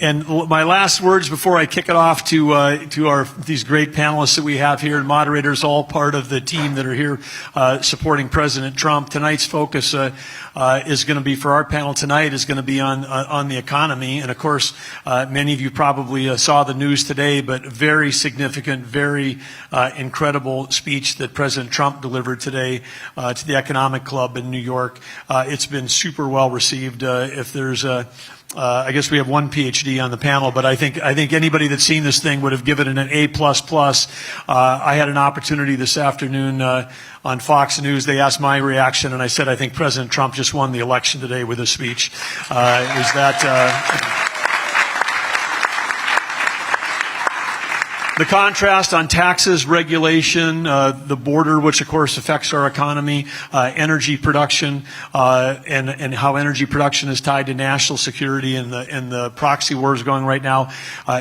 And my last words before I kick it off to these great panelists that we have here and moderators, all part of the team that are here supporting President Trump. Tonight's focus is going to be, for our panel tonight, is going to be on the economy. And of course, many of you probably saw the news today, but very significant, very incredible speech that President Trump delivered today to the Economic Club in New York. It's been super well received. If there's I guess we have one PhD on the panel, but I think anybody that's seen this thing would have given it an A++. I had an opportunity this afternoon on Fox News. They asked my reaction, and I said I think President Trump just won the election today with his speech. The contrast on taxes, regulation, the border, which of course affects our economy, energy production, and how energy production is tied to national security and the proxy wars going right now.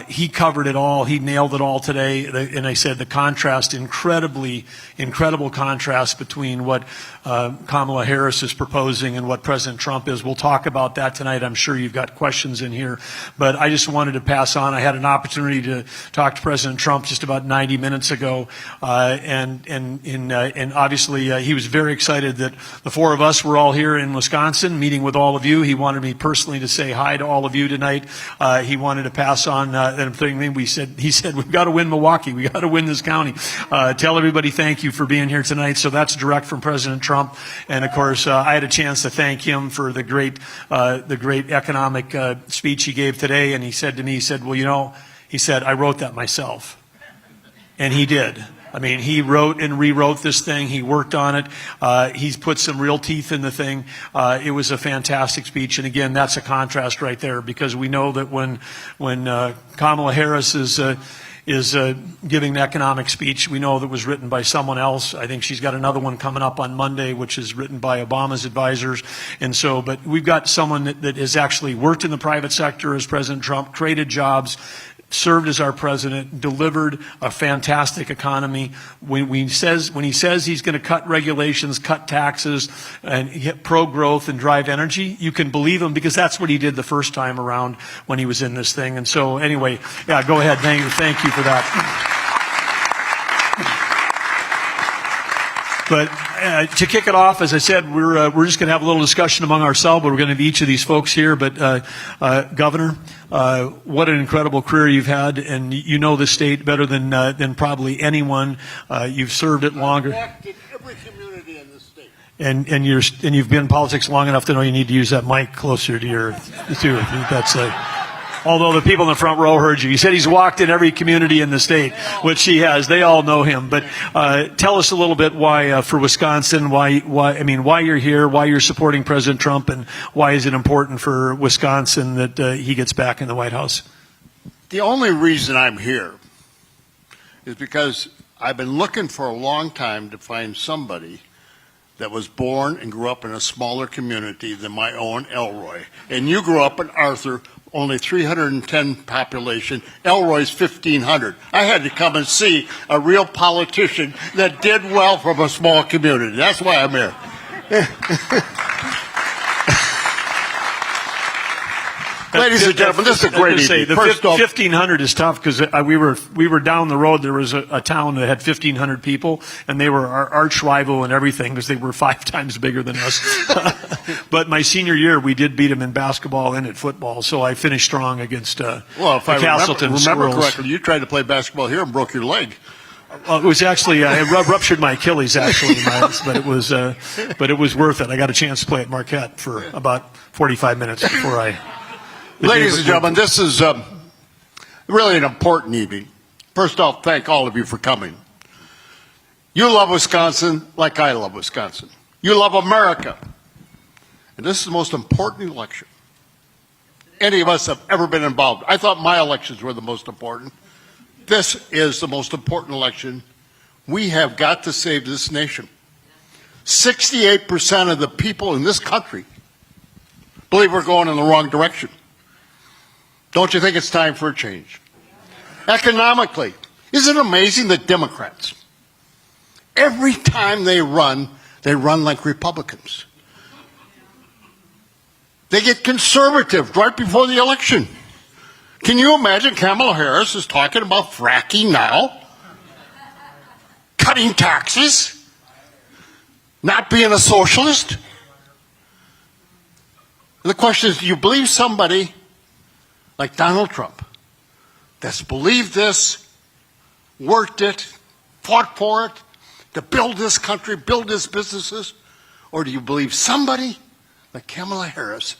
He covered it all. He nailed it all today. And I said the contrast, incredible contrast between what Kamala Harris is proposing and what President Trump is. We'll talk about that tonight. I'm sure you've got questions in here, but I just wanted to pass on. I had an opportunity to talk to President Trump just about 90 minutes ago, and obviously he was very excited that the four of us were all here in Wisconsin meeting with all of you. He wanted me personally to say hi to all of you tonight. He wanted to pass on that thing. He said we've got to win Milwaukee. We got to win this county. Tell everybody thank you for being here tonight. So that's direct from President Trump, and of course I had a chance to thank him for the great economic speech he gave today. And he said to me, he said, well, you know, he said, I wrote that myself. And he did. I mean, he wrote and rewrote this thing. He worked on it. He's put some real teeth in the thing. It was a fantastic speech. And again, that's a contrast right there, because we know that when Kamala Harris is giving the economic speech, we know that was written by someone else. I think she's got another one coming up on Monday, which is written by Obama's advisors. And so, but we've got someone that has actually worked in the private sector as President Trump, created jobs, served as our president, delivered a fantastic economy. When he says he's going to cut regulations, cut taxes, and hit pro-growth and drive energy, you can believe him, because that's what he did the first time around when he was in this thing. And so anyway, yeah, go ahead. Thank you for that. But to kick it off, as I said, we're just going to have a little discussion among ourselves, but we're going to have each of these folks here. But Governor, what an incredible career you've had, and you know the state better than probably anyone. You've served it longer. I've walked in every community in the state. And you've been in politics long enough to know you need to use that mic closer to your. That's although the people in the front row heard you. He said he's walked in every community in the state, which he has. They all know him. But tell us a little bit why, for Wisconsin, why you're here, why you're supporting President Trump, and why is it important for Wisconsin that he gets back in the White House? The only reason I'm here is because I've been looking for a long time to find somebody that was born and grew up in a smaller community than my own Elroy. And you grew up in Arthur, only 310 population. Elroy's 1,500. I had to come and see a real politician that did well from a small community. That's why I'm here. Ladies and gentlemen, this is a great evening. The 1,500 is tough, because we were down the road. There was a town that had 1,500 people, and they were our arch rival and everything, because they were 5 times bigger than us. But my senior year, we did beat them in basketball and at football, so I finished strong against well, if the Castleton remember Squirrels. correctly, you tried to play basketball here and broke your leg. Well, it was actually I ruptured my Achilles actually, but it was worth it. I got a chance to play at Marquette for about 45 minutes before I. Ladies and gentlemen, this is really an important evening. First off, thank all of you for coming. You love Wisconsin like I love Wisconsin. You love America. And this is the most important election any of us have ever been involved. I thought my elections were the most important. This is the most important election. We have got to save this nation. 68% of the people in this country believe we're going in the wrong direction. Don't you think it's time for a change? Economically, isn't it amazing that Democrats, every time they run like Republicans. They get conservative right before the election. Can you imagine Kamala Harris is talking about fracking now? Cutting taxes? Not being a socialist? The question is, do you believe somebody like Donald Trump that's believed this, worked it, fought for it, to build this country, build his businesses? Or do you believe somebody like Kamala Harris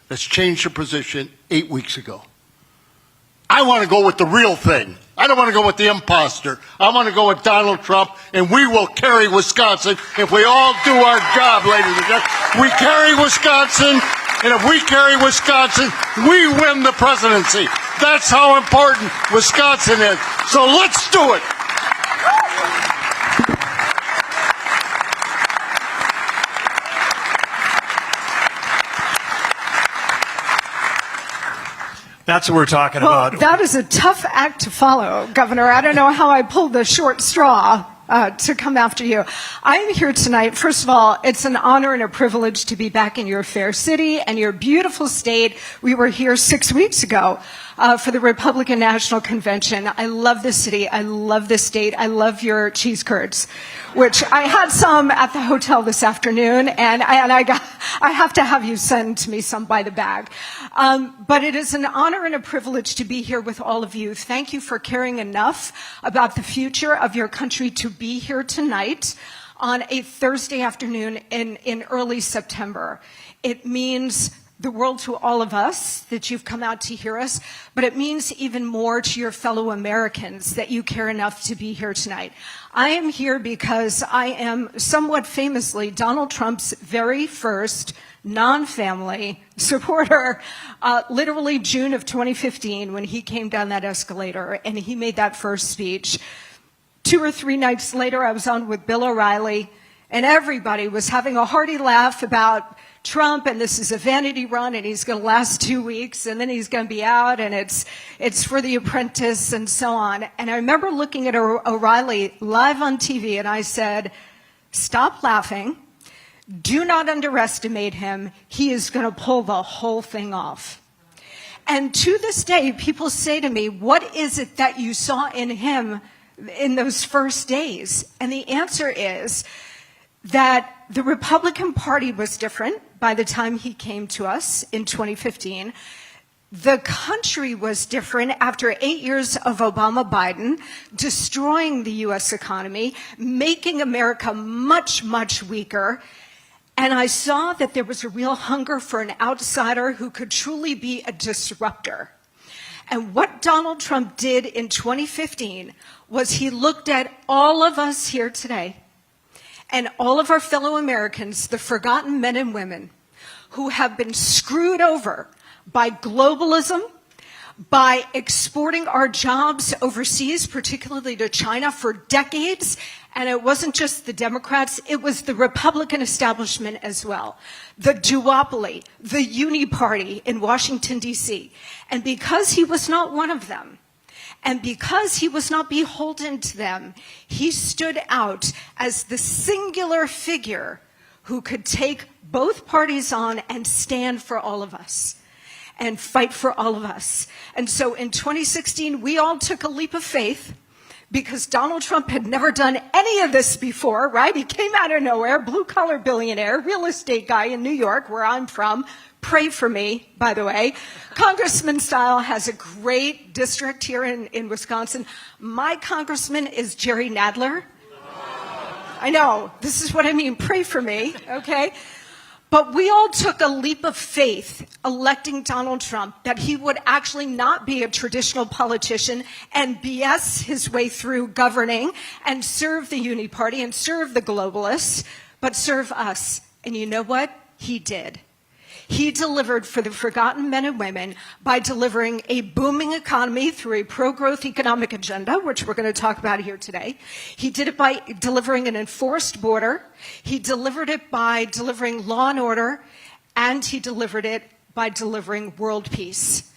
that's changed her position 8 weeks ago? I want to go with the real thing. I don't want to go with the imposter. I want to go with Donald Trump, and we will carry Wisconsin if we all do our job, ladies and gentlemen. We carry Wisconsin, and if we carry Wisconsin, we win the presidency. That's how important Wisconsin is. So let's do it. That's what we're talking about. That is a tough act to follow, Governor. I don't know how I pulled the short straw to come after you. I'm here tonight. First of all, it's an honor and a privilege to be back in your fair city and your beautiful state. We were here 6 weeks ago for the Republican National Convention. I love this city. I love this state. I love your cheese curds, which I had some at the hotel this afternoon, and I have to have you send to me some by the bag. But it is an honor and a privilege to be here with all of you. Thank you for caring enough about the future of your country to be here tonight on a Thursday afternoon in early September. It means the world to all of us that you've come out to hear us, but it means even more to your fellow Americans that you care enough to be here tonight. I am here because I am somewhat famously Donald Trump's very first non-family supporter, literally June of 2015 when he came down that escalator and he made that first speech. 2 or 3 nights later, I was on with Bill O'Reilly, and everybody was having a hearty laugh about Trump, and this is a vanity run, and he's going to last 2 weeks, and then he's going to be out, and it's for The Apprentice, and so on. And I remember looking at O'Reilly live on TV, and I said, stop laughing. Do not underestimate him. He is going to pull the whole thing off. And to this day, people say to me, what is it that you saw in him in those first days? And the answer is that the Republican Party was different by the time he came to us in 2015. The country was different after 8 years of Obama-Biden, destroying the U.S. economy, making America much, much weaker. And I saw that there was a real hunger for an outsider who could truly be a disruptor. And what Donald Trump did in 2015 was he looked at all of us here today and all of our fellow Americans, the forgotten men and women who have been screwed over by globalism, by exporting our jobs overseas, particularly to China, for decades. And it wasn't just the Democrats, it was the Republican establishment as well. The duopoly, the uni-party in Washington, D.C. And because he was not one of them, and because he was not beholden to them, he stood out as the singular figure who could take both parties on and stand for all of us and fight for all of us. And so in 2016, we all took a leap of faith because Donald Trump had never done any of this before, right? He came out of nowhere, blue-collar billionaire, real estate guy in New York, where I'm from. Pray for me, by the way. Congressman Steil has a great district here in Wisconsin. My congressman is Jerry Nadler. I know, this is what I mean. Pray for me, okay? But we all took a leap of faith electing Donald Trump that he would actually not be a traditional politician and BS his way through governing and serve the uni party and serve the globalists, but serve us. And you know what? He did. He delivered for the forgotten men and women by delivering a booming economy through a pro-growth economic agenda, which we're going to talk about here today. He did it by delivering an enforced border. He delivered it by delivering law and order, and he delivered it by delivering world peace.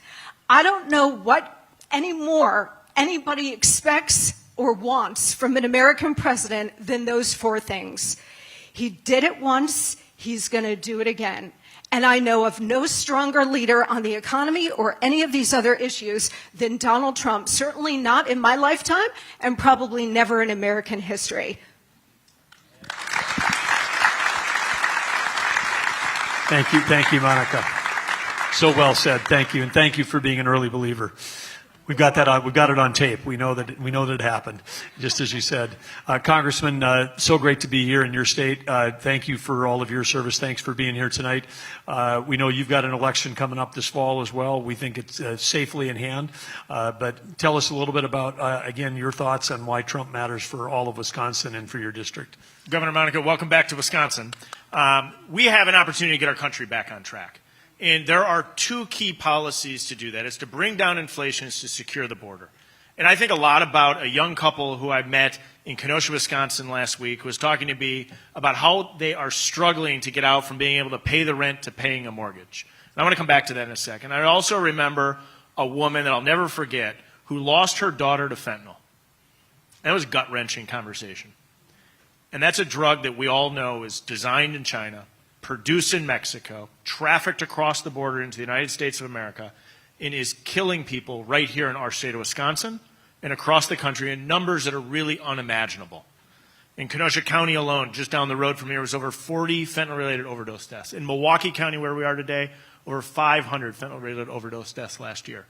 I don't know what anymore anybody expects or wants from an American president than those 4 things. He did it once, he's going to do it again. And I know of no stronger leader on the economy or any of these other issues than Donald Trump, certainly not in my lifetime and probably never in American history. Thank you, Monica. So well said. Thank you, and thank you for being an early believer. We've got that on. We've got it on tape. We know that it happened, just as you said. Congressman, so great to be here in your state. Thank you for all of your service. Thanks for being here tonight. We know you've got an election coming up this fall as well. We think it's safely in hand. But tell us a little bit about, again, your thoughts on why Trump matters for all of Wisconsin and for your district. Governor Monica, welcome back to Wisconsin. We have an opportunity to get our country back on track. And there are two key policies to do that. It's to bring down inflation, it's to secure the border. And I think a lot about a young couple who I met in Kenosha, Wisconsin last week who was talking to me about how they are struggling to get out from being able to pay the rent to paying a mortgage. And I want to come back to that in a second. I also remember a woman that I'll never forget who lost her daughter to fentanyl. That was a gut-wrenching conversation. And that's a drug that we all know is designed in China, produced in Mexico, trafficked across the border into the United States of America, and is killing people right here in our state of Wisconsin and across the country in numbers that are really unimaginable. In Kenosha County alone, just down the road from here, was over 40 fentanyl-related overdose deaths. In Milwaukee County, where we are today, over 500 fentanyl-related overdose deaths last year.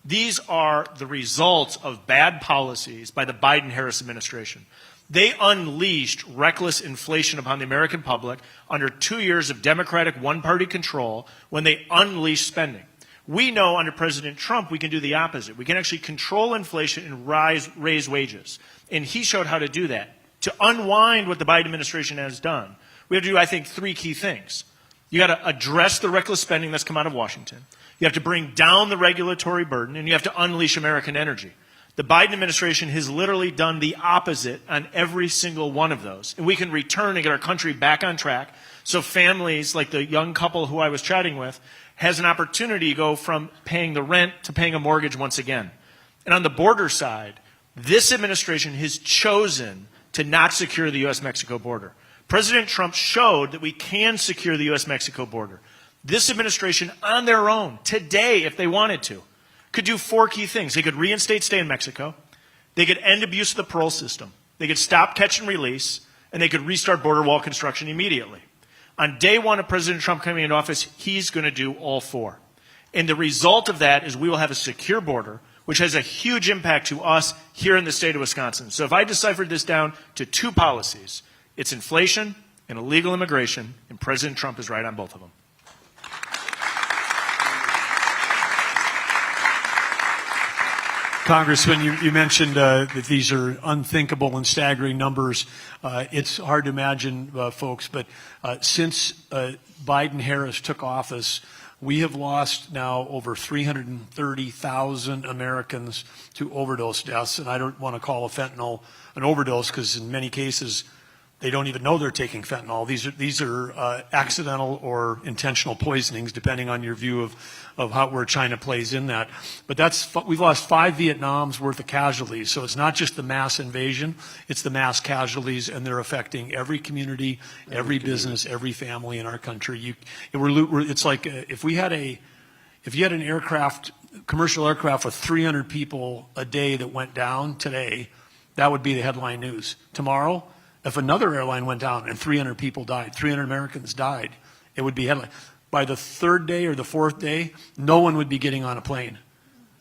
These are the results of bad policies by the Biden-Harris administration. They unleashed reckless inflation upon the American public under 2 years of Democratic one-party control when they unleashed spending. We know under President Trump we can do the opposite. We can actually control inflation and raise wages. And he showed how to do that. To unwind what the Biden administration has done, we have to do, I think, three key things. You got to address the reckless spending that's come out of Washington. You have to bring down the regulatory burden, and you have to unleash American energy. The Biden administration has literally done the opposite on every single one of those. And we can return and get our country back on track so families like the young couple who I was chatting with has an opportunity to go from paying the rent to paying a mortgage once again. And on the border side, this administration has chosen to not secure the U.S.-Mexico border. President Trump showed that we can secure the U.S.-Mexico border. This administration, on their own, today, if they wanted to, could do four key things. They could reinstate stay in Mexico. They could end abuse of the parole system. They could stop catch and release. And they could restart border wall construction immediately. On day one of President Trump coming into office, he's going to do all four. And the result of that is we will have a secure border, which has a huge impact to us here in the state of Wisconsin. So if I deciphered this down to two policies, it's inflation and illegal immigration, and President Trump is right on both of them. Congressman, you mentioned that these are unthinkable and staggering numbers. It's hard to imagine, folks, but since Biden-Harris took office, we have lost now over 330,000 Americans to overdose deaths. And I don't want to call a fentanyl an overdose because in many cases they don't even know they're taking fentanyl. These are accidental or intentional poisonings, depending on your view of where China plays in that. But we've lost 5 Vietnams worth of casualties. So it's not just the mass invasion; it's the mass casualties, and they're affecting every community, every business, every family in our country. It's like if you had an aircraft, commercial aircraft with 300 people a day that went down today, that would be the headline news. Tomorrow, if another airline went down and 300 people died, 300 Americans died, it would be headline. By the third day or the fourth day, no one would be getting on a plane.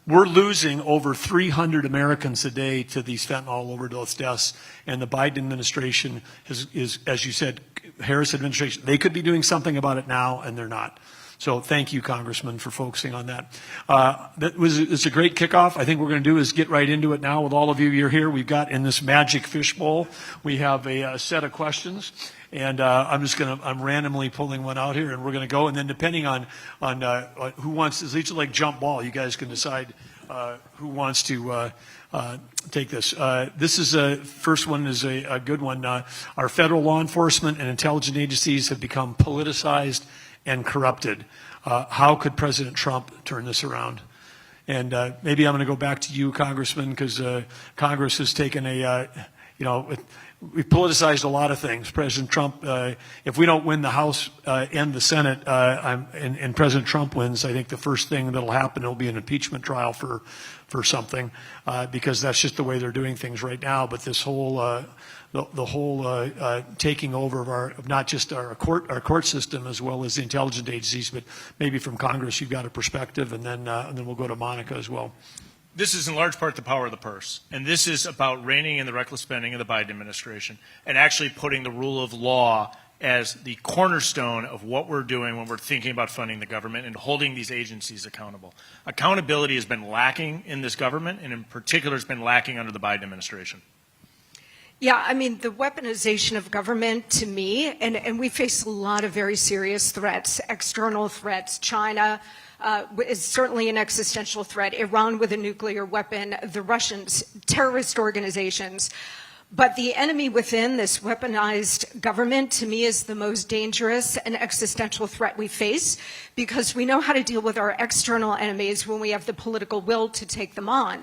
We're losing over 300 Americans a day to these fentanyl overdose deaths, and the Biden administration is, as you said, Harris administration, they could be doing something about it now, and they're not. So thank you, Congressman, for focusing on that. It's a great kickoff. I think what we're going to do is get right into it now with all of you. You're here. We've got in this magic fishbowl, we have a set of questions. And I'm randomly pulling one out here, and we're going to go. And then depending on who wants, it's each like jump ball. You guys can decide who wants to take this. First one is a good one. Our federal law enforcement and intelligence agencies have become politicized and corrupted. How could President Trump turn this around? And maybe I'm going to go back to you, Congressman, because Congress has taken we've politicized a lot of things. President Trump, if we don't win the House and the Senate, and President Trump wins, I think the first thing that'll happen will be an impeachment trial for something, because that's just the way they're doing things right now. But this whole the whole taking over of not just our court system as well as the intelligence agencies, but maybe from Congress, you've got a perspective, and then we'll go to Monica as well. This is in large part the power of the purse, and this is about reining in the reckless spending of the Biden administration and actually putting the rule of law as the cornerstone of what we're doing when we're thinking about funding the government and holding these agencies accountable. Accountability has been lacking in this government, and in particular has been lacking under the Biden administration. Yeah, I mean, the weaponization of government, to me, and we face a lot of very serious threats, external threats. China is certainly an existential threat. Iran with a nuclear weapon, the Russians, terrorist organizations. But the enemy within this weaponized government, to me, is the most dangerous and existential threat we face, because we know how to deal with our external enemies when we have the political will to take them on.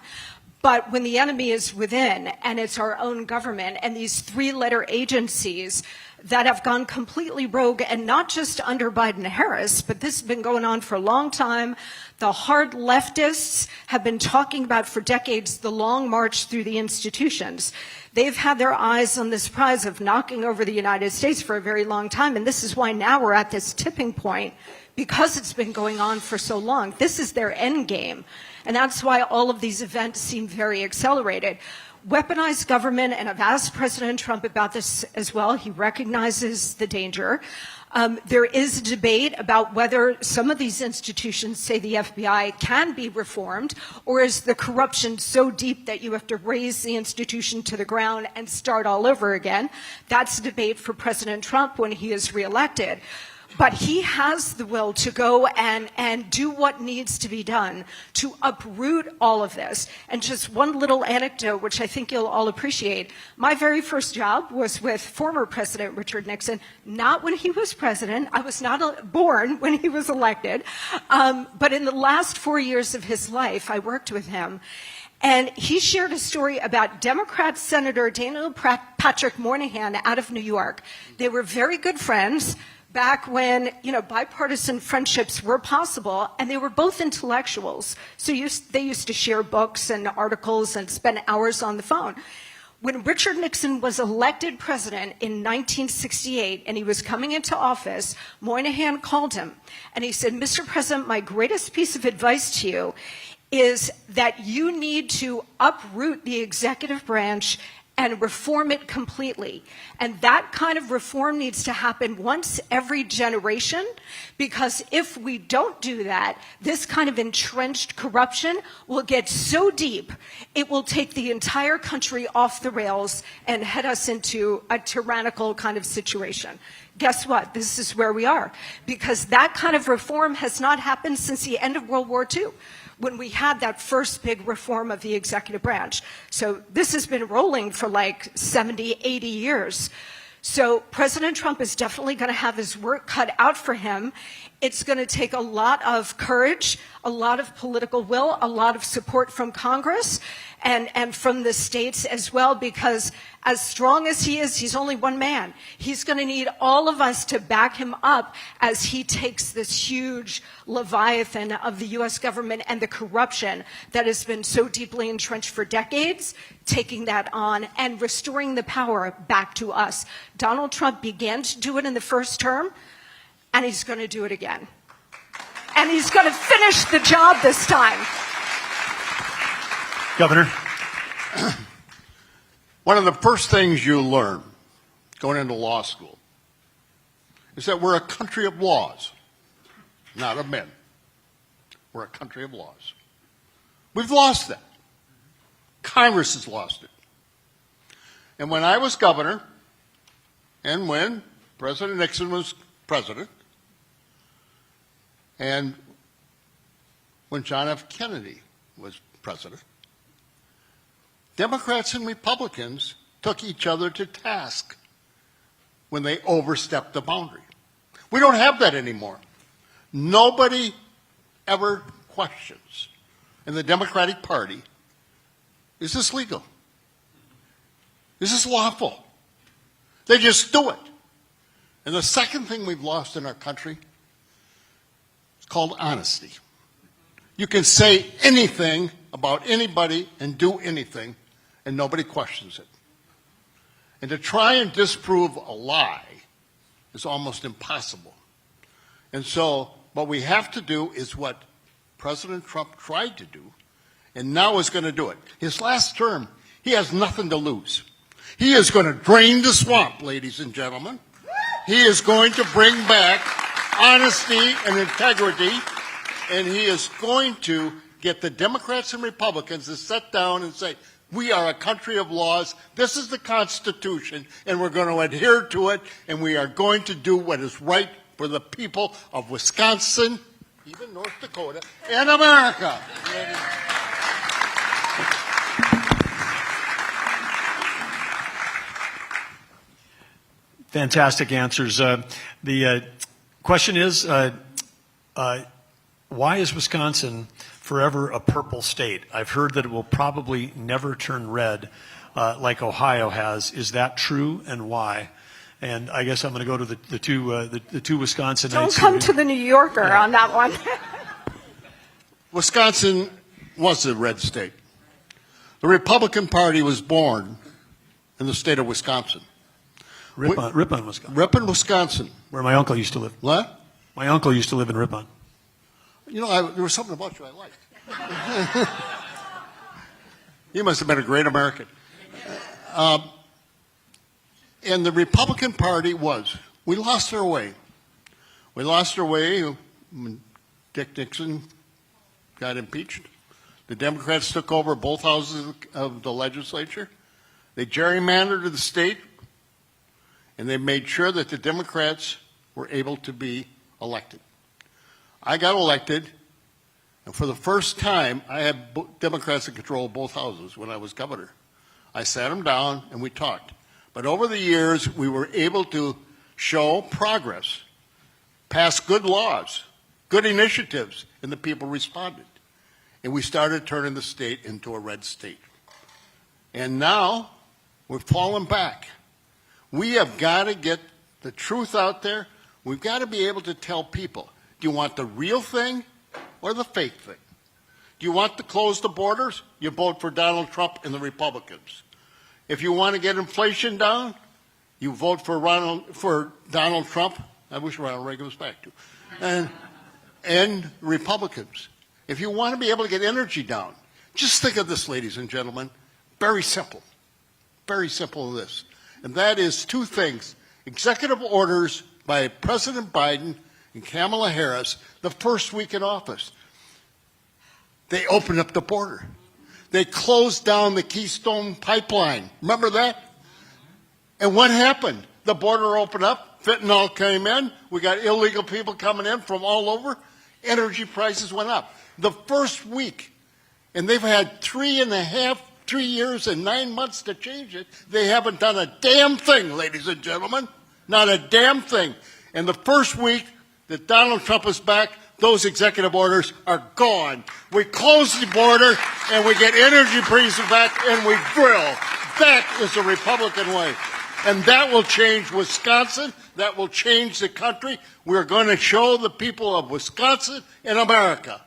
But when the enemy is within, and it's our own government, and these three-letter agencies that have gone completely rogue, and not just under Biden-Harris, but this has been going on for a long time. The hard leftists have been talking about for decades the long march through the institutions. They've had their eyes on this prize of knocking over the United States for a very long time, and this is why now we're at this tipping point, because it's been going on for so long. This is their end game. And that's why all of these events seem very accelerated. Weaponized government, and I've asked President Trump about this as well. He recognizes the danger. There is a debate about whether some of these institutions, say the FBI, can be reformed, or is the corruption so deep that you have to raise the institution to the ground and start all over again? That's a debate for President Trump when he is reelected. But he has the will to go and do what needs to be done to uproot all of this. And just one little anecdote, which I think you'll all appreciate. My very first job was with former President Richard Nixon, not when he was president. I was not born when he was elected. But in the last 4 years of his life, I worked with him. And he shared a story about Democrat Senator Daniel Patrick Moynihan out of New York. They were very good friends back when, bipartisan friendships were possible, and they were both intellectuals. So they used to share books and articles and spend hours on the phone. When Richard Nixon was elected president in 1968 and he was coming into office, Moynihan called him and he said, "Mr. President, my greatest piece of advice to you is that you need to uproot the executive branch and reform it completely. And that kind of reform needs to happen once every generation, because if we don't do that, this kind of entrenched corruption will get so deep, it will take the entire country off the rails and head us into a tyrannical kind of situation." Guess what? This is where we are, because that kind of reform has not happened since the end of World War II, when we had that first big reform of the executive branch. So this has been rolling for like 70, 80 years. So President Trump is definitely going to have his work cut out for him. It's going to take a lot of courage, a lot of political will, a lot of support from Congress and from the states as well, because as strong as he is, he's only one man. He's going to need all of us to back him up as he takes this huge leviathan of the U.S. government and the corruption that has been so deeply entrenched for decades, taking that on and restoring the power back to us. Donald Trump began to do it in the first term, and he's going to do it again. And he's going to finish the job this time. Governor. One of the first things you learn going into law school is that we're a country of laws, not of men. We're a country of laws. We've lost that. Congress has lost it. And when I was governor, and when President Nixon was president, and when John F. Kennedy was president, Democrats and Republicans took each other to task when they overstepped the boundary. We don't have that anymore. Nobody ever questions in the Democratic Party, is this legal? This is lawful. They just do it. And the second thing we've lost in our country is called honesty. You can say anything about anybody and do anything, and nobody questions it. And to try and disprove a lie is almost impossible. And so what we have to do is what President Trump tried to do, and now is going to do it. His last term, he has nothing to lose. He is going to drain the swamp, ladies and gentlemen. He is going to bring back honesty and integrity, and he is going to get the Democrats and Republicans to sit down and say, we are a country of laws, this is the Constitution, and we're going to adhere to it, and we are going to do what is right for the people of Wisconsin, even North Dakota, and America. Fantastic answers. The question is, why is Wisconsin forever a purple state? I've heard that it will probably never turn red like Ohio has. Is that true, and why? And I guess I'm going to go to the two Wisconsinites. Don't come to the New Yorker on that one. Wisconsin was a red state. The Republican Party was born in the state of Wisconsin. Ripon, Wisconsin. Ripon, Wisconsin. Where my uncle used to live. What? My uncle used to live in Ripon. You know, there was something about you I liked. You must have been a great American. And the Republican Party we lost our way. We lost our way when Dick Nixon got impeached. The Democrats took over both houses of the legislature. They gerrymandered the state, and they made sure that the Democrats were able to be elected. I got elected, and for the first time, I had Democrats in control of both houses when I was governor. I sat them down, and we talked. But over the years, we were able to show progress, pass good laws, good initiatives, and the people responded. And we started turning the state into a red state. And now, we've fallen back. We have got to get the truth out there. We've got to be able to tell people, do you want the real thing or the fake thing? Do you want to close the borders? You vote for Donald Trump and the Republicans. If you want to get inflation down, you vote for Donald Trump. I wish Ronald Reagan was back too. And Republicans. If you want to be able to get energy down, just think of this, ladies and gentlemen. Very simple. Very simple this. And that is two things. Executive orders by President Biden and Kamala Harris the first week in office. They opened up the border. They closed down the Keystone Pipeline. Remember that? And what happened? The border opened up. Fentanyl came in. We got illegal people coming in from all over. Energy prices went up. The first week, and they've had 3 years and 9 months to change it. They haven't done a damn thing, ladies and gentlemen. Not a damn thing. And the first week that Donald Trump is back, those executive orders are gone. We close the border, and we get energy prices back, and we drill. That is the Republican way. And that will change Wisconsin. That will change the country. We're going to show the people of Wisconsin and America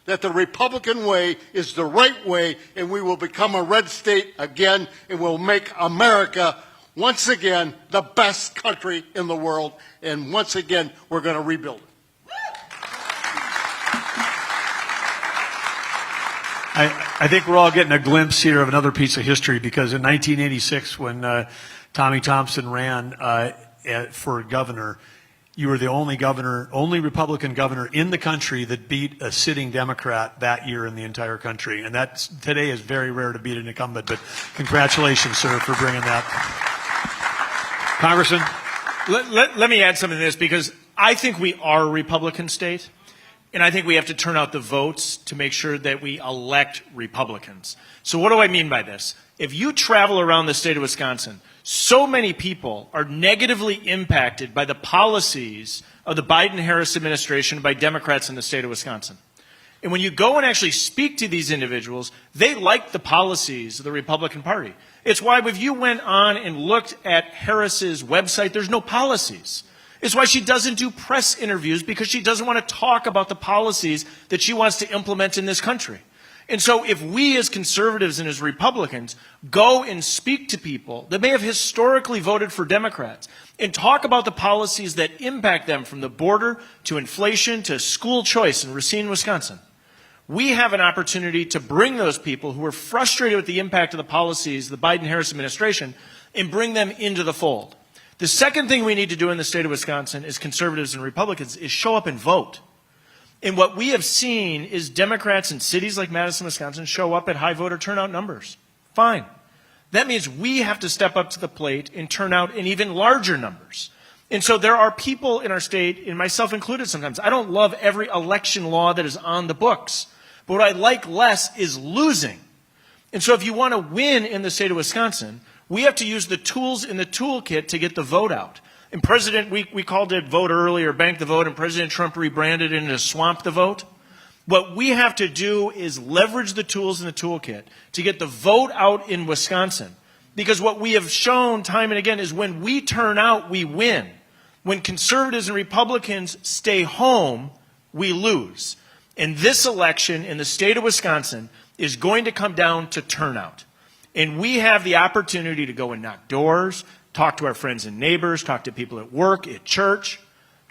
that the Republican way is the right way, and we will become a red state again, and we'll make America once again the best country in the world, and once again we're going to rebuild it. I think we're all getting a glimpse here of another piece of history, because in 1986, when Tommy Thompson ran for governor, you were the only Republican governor in the country that beat a sitting Democrat that year in the entire country. And that today is very rare to beat an incumbent, but congratulations, sir, for bringing that. Congressman? Let me add something to this, because I think we are a Republican state, and I think we have to turn out the votes to make sure that we elect Republicans. So what do I mean by this? If you travel around the state of Wisconsin, so many people are negatively impacted by the policies of the Biden-Harris administration by Democrats in the state of Wisconsin. And when you go and actually speak to these individuals, they like the policies of the Republican Party. It's why if you went on and looked at Harris's website, there's no policies. It's why she doesn't do press interviews, because she doesn't want to talk about the policies that she wants to implement in this country. And so if we as conservatives and as Republicans go and speak to people that may have historically voted for Democrats and talk about the policies that impact them, from the border to inflation to school choice in Racine, Wisconsin, we have an opportunity to bring those people who are frustrated with the impact of the policies of the Biden-Harris administration and bring them into the fold. The second thing we need to do in the state of Wisconsin as conservatives and Republicans is show up and vote. And what we have seen is Democrats in cities like Madison, Wisconsin show up at high voter turnout numbers. Fine. That means we have to step up to the plate and turn out in even larger numbers. And so there are people in our state, and myself included sometimes, I don't love every election law that is on the books. But what I like less is losing. And so if you want to win in the state of Wisconsin, we have to use the tools in the toolkit to get the vote out. And we called it vote early or bank the vote, and President Trump rebranded it into swamp the vote. What we have to do is leverage the tools in the toolkit to get the vote out in Wisconsin. Because what we have shown time and again is when we turn out, we win. When conservatives and Republicans stay home, we lose. And this election in the state of Wisconsin is going to come down to turnout. And we have the opportunity to go and knock doors, talk to our friends and neighbors, talk to people at work, at church,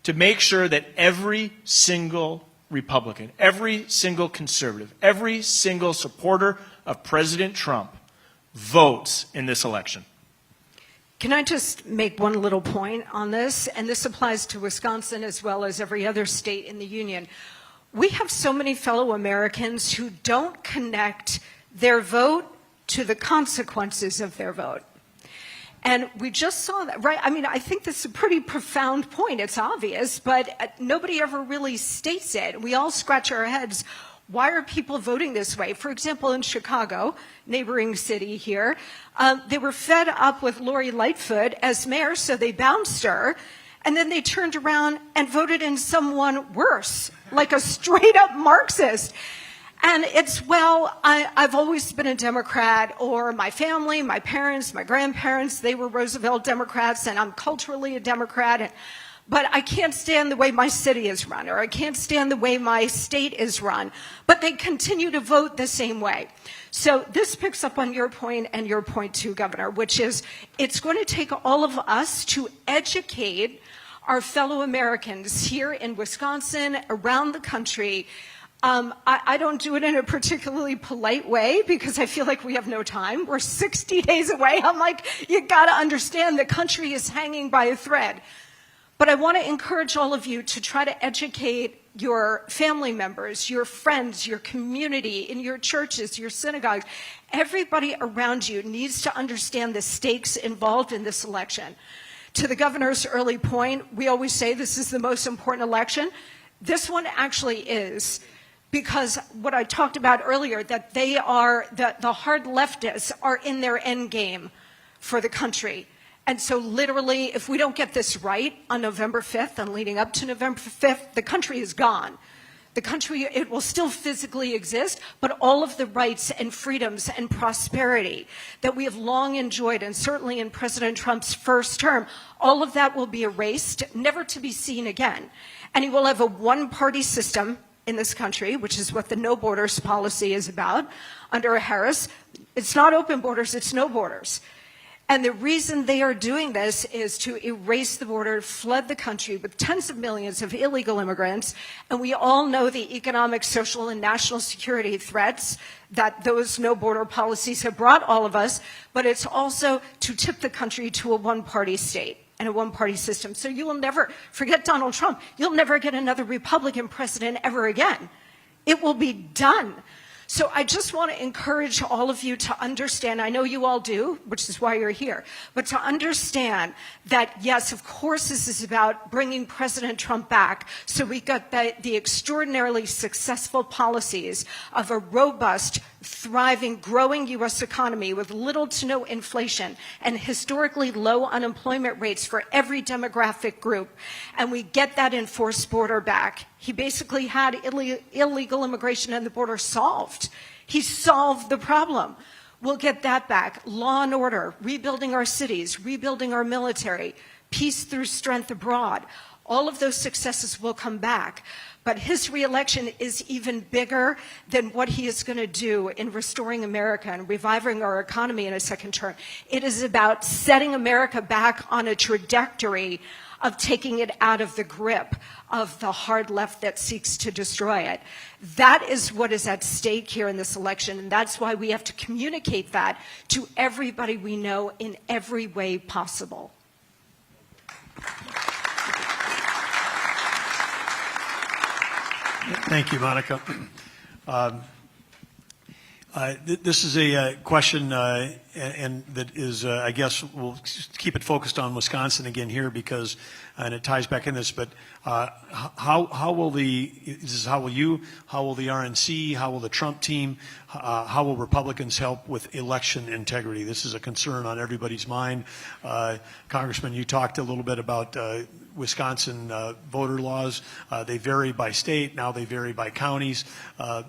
to make sure that every single Republican, every single conservative, every single supporter of President Trump votes in this election. Can I just make one little point on this? And this applies to Wisconsin as well as every other state in the union. We have so many fellow Americans who don't connect their vote to the consequences of their vote. And we just saw that, right? I mean, I think this is a pretty profound point. It's obvious, but nobody ever really states it. We all scratch our heads. Why are people voting this way? For example, in Chicago, neighboring city here, they were fed up with Lori Lightfoot as mayor, so they bounced her. And then they turned around and voted in someone worse, like a straight-up Marxist. And it's, well, I've always been a Democrat, or my family, my parents, my grandparents, they were Roosevelt Democrats, and I'm culturally a Democrat. But I can't stand the way my city is run, or I can't stand the way my state is run. But they continue to vote the same way. So this picks up on your point and your point too, Governor, which is it's going to take all of us to educate our fellow Americans here in Wisconsin, around the country. I don't do it in a particularly polite way because I feel like we have no time. We're 60 days away. I'm like, you got to understand the country is hanging by a thread. But I want to encourage all of you to try to educate your family members, your friends, your community, in your churches, your synagogues. Everybody around you needs to understand the stakes involved in this election. To the governor's early point, we always say this is the most important election. This one actually is. Because what I talked about earlier, that they are, the hard leftists are in their end game for the country. And so literally, if we don't get this right on November 5th and leading up to November 5th, the country is gone. The country, it will still physically exist, but all of the rights and freedoms and prosperity that we have long enjoyed, and certainly in President Trump's first term, all of that will be erased, never to be seen again. And he will have a one-party system in this country, which is what the no borders policy is about under Harris. It's not open borders, it's no borders. And the reason they are doing this is to erase the border, flood the country with tens of millions of illegal immigrants. And we all know the economic, social, and national security threats that those no border policies have brought all of us. But it's also to tip the country to a one-party state and a one-party system. So you will never, forget Donald Trump, you'll never get another Republican president ever again. It will be done. So I just want to encourage all of you to understand, I know you all do, which is why you're here, but to understand that, yes, of course this is about bringing President Trump back so we got the extraordinarily successful policies of a robust, thriving, growing U.S. economy with little to no inflation and historically low unemployment rates for every demographic group. And we get that enforced border back. He basically had illegal immigration and the border solved. He solved the problem. We'll get that back. Law and order, rebuilding our cities, rebuilding our military, peace through strength abroad. All of those successes will come back. But his reelection is even bigger than what he is going to do in restoring America and reviving our economy in a second term. It is about setting America back on a trajectory of taking it out of the grip of the hard left that seeks to destroy it. That is what is at stake here in this election, and that's why we have to communicate that to everybody we know in every way possible. Thank you, Monica. This is a question, and that is, I guess, we'll keep it focused on Wisconsin again here because, and it ties back in this. But how will the RNC, how will the Trump team, how will Republicans help with election integrity? This is a concern on everybody's mind. Congressman, you talked a little bit about Wisconsin voter laws. They vary by state. Now they vary by counties.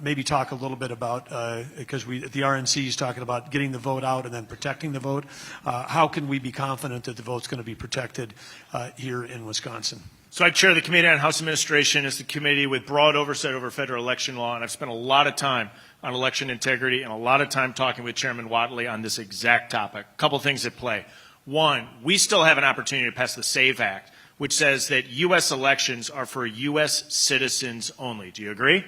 Maybe talk a little bit about, because the RNC is talking about getting the vote out and then protecting the vote. How can we be confident that the vote's going to be protected here in Wisconsin? So I chair the Committee on House Administration. It's the committee with broad oversight over federal election law, and I've spent a lot of time on election integrity and a lot of time talking with Chairman Whatley on this exact topic. A couple things at play. One, we still have an opportunity to pass the SAVE Act, which says that U.S. elections are for U.S. citizens only. Do you agree?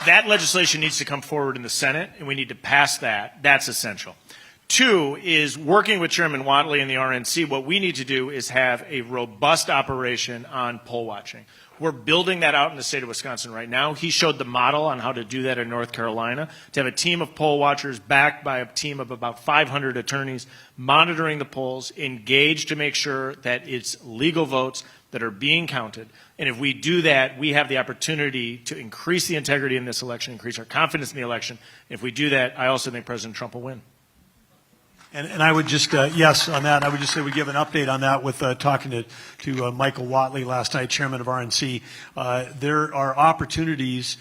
That legislation needs to come forward in the Senate, and we need to pass that. That's essential. Two is working with Chairman Whatley and the RNC, what we need to do is have a robust operation on poll watching. We're building that out in the state of Wisconsin right now. He showed the model on how to do that in North Carolina, to have a team of poll watchers backed by a team of about 500 attorneys monitoring the polls, engaged to make sure that it's legal votes that are being counted. And if we do that, we have the opportunity to increase the integrity in this election, increase our confidence in the election. If we do that, I also think President Trump will win. And I would just, yes, on that, I would just say we give an update on that with talking to Michael Whatley last night, chairman of RNC. There are opportunities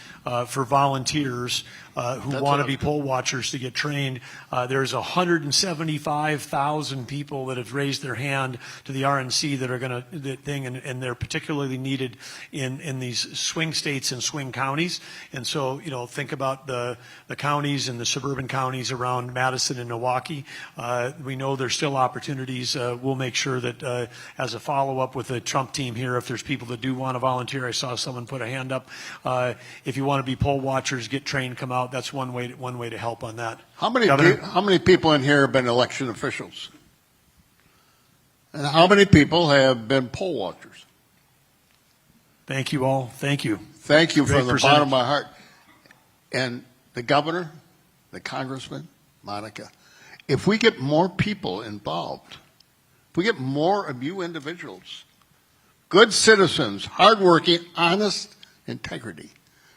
for volunteers who want to be poll watchers to get trained. There's 175,000 people that have raised their hand to the RNC that are going to and they're particularly needed in these swing states and swing counties. And so, think about the counties and the suburban counties around Madison and Milwaukee. We know there's still opportunities. We'll make sure that as a follow-up with the Trump team here, if there's people that do want to volunteer, I saw someone put a hand up. If you want to be poll watchers, get trained, come out. That's one way to help on that. How many people in here have been election officials? And how many people have been poll watchers? Thank you all. Thank you. Thank you Great from the bottom of my heart. And the governor, the congressman, Monica, if we get more people involved, if we get more of you individuals, good citizens, hardworking, honest, integrity,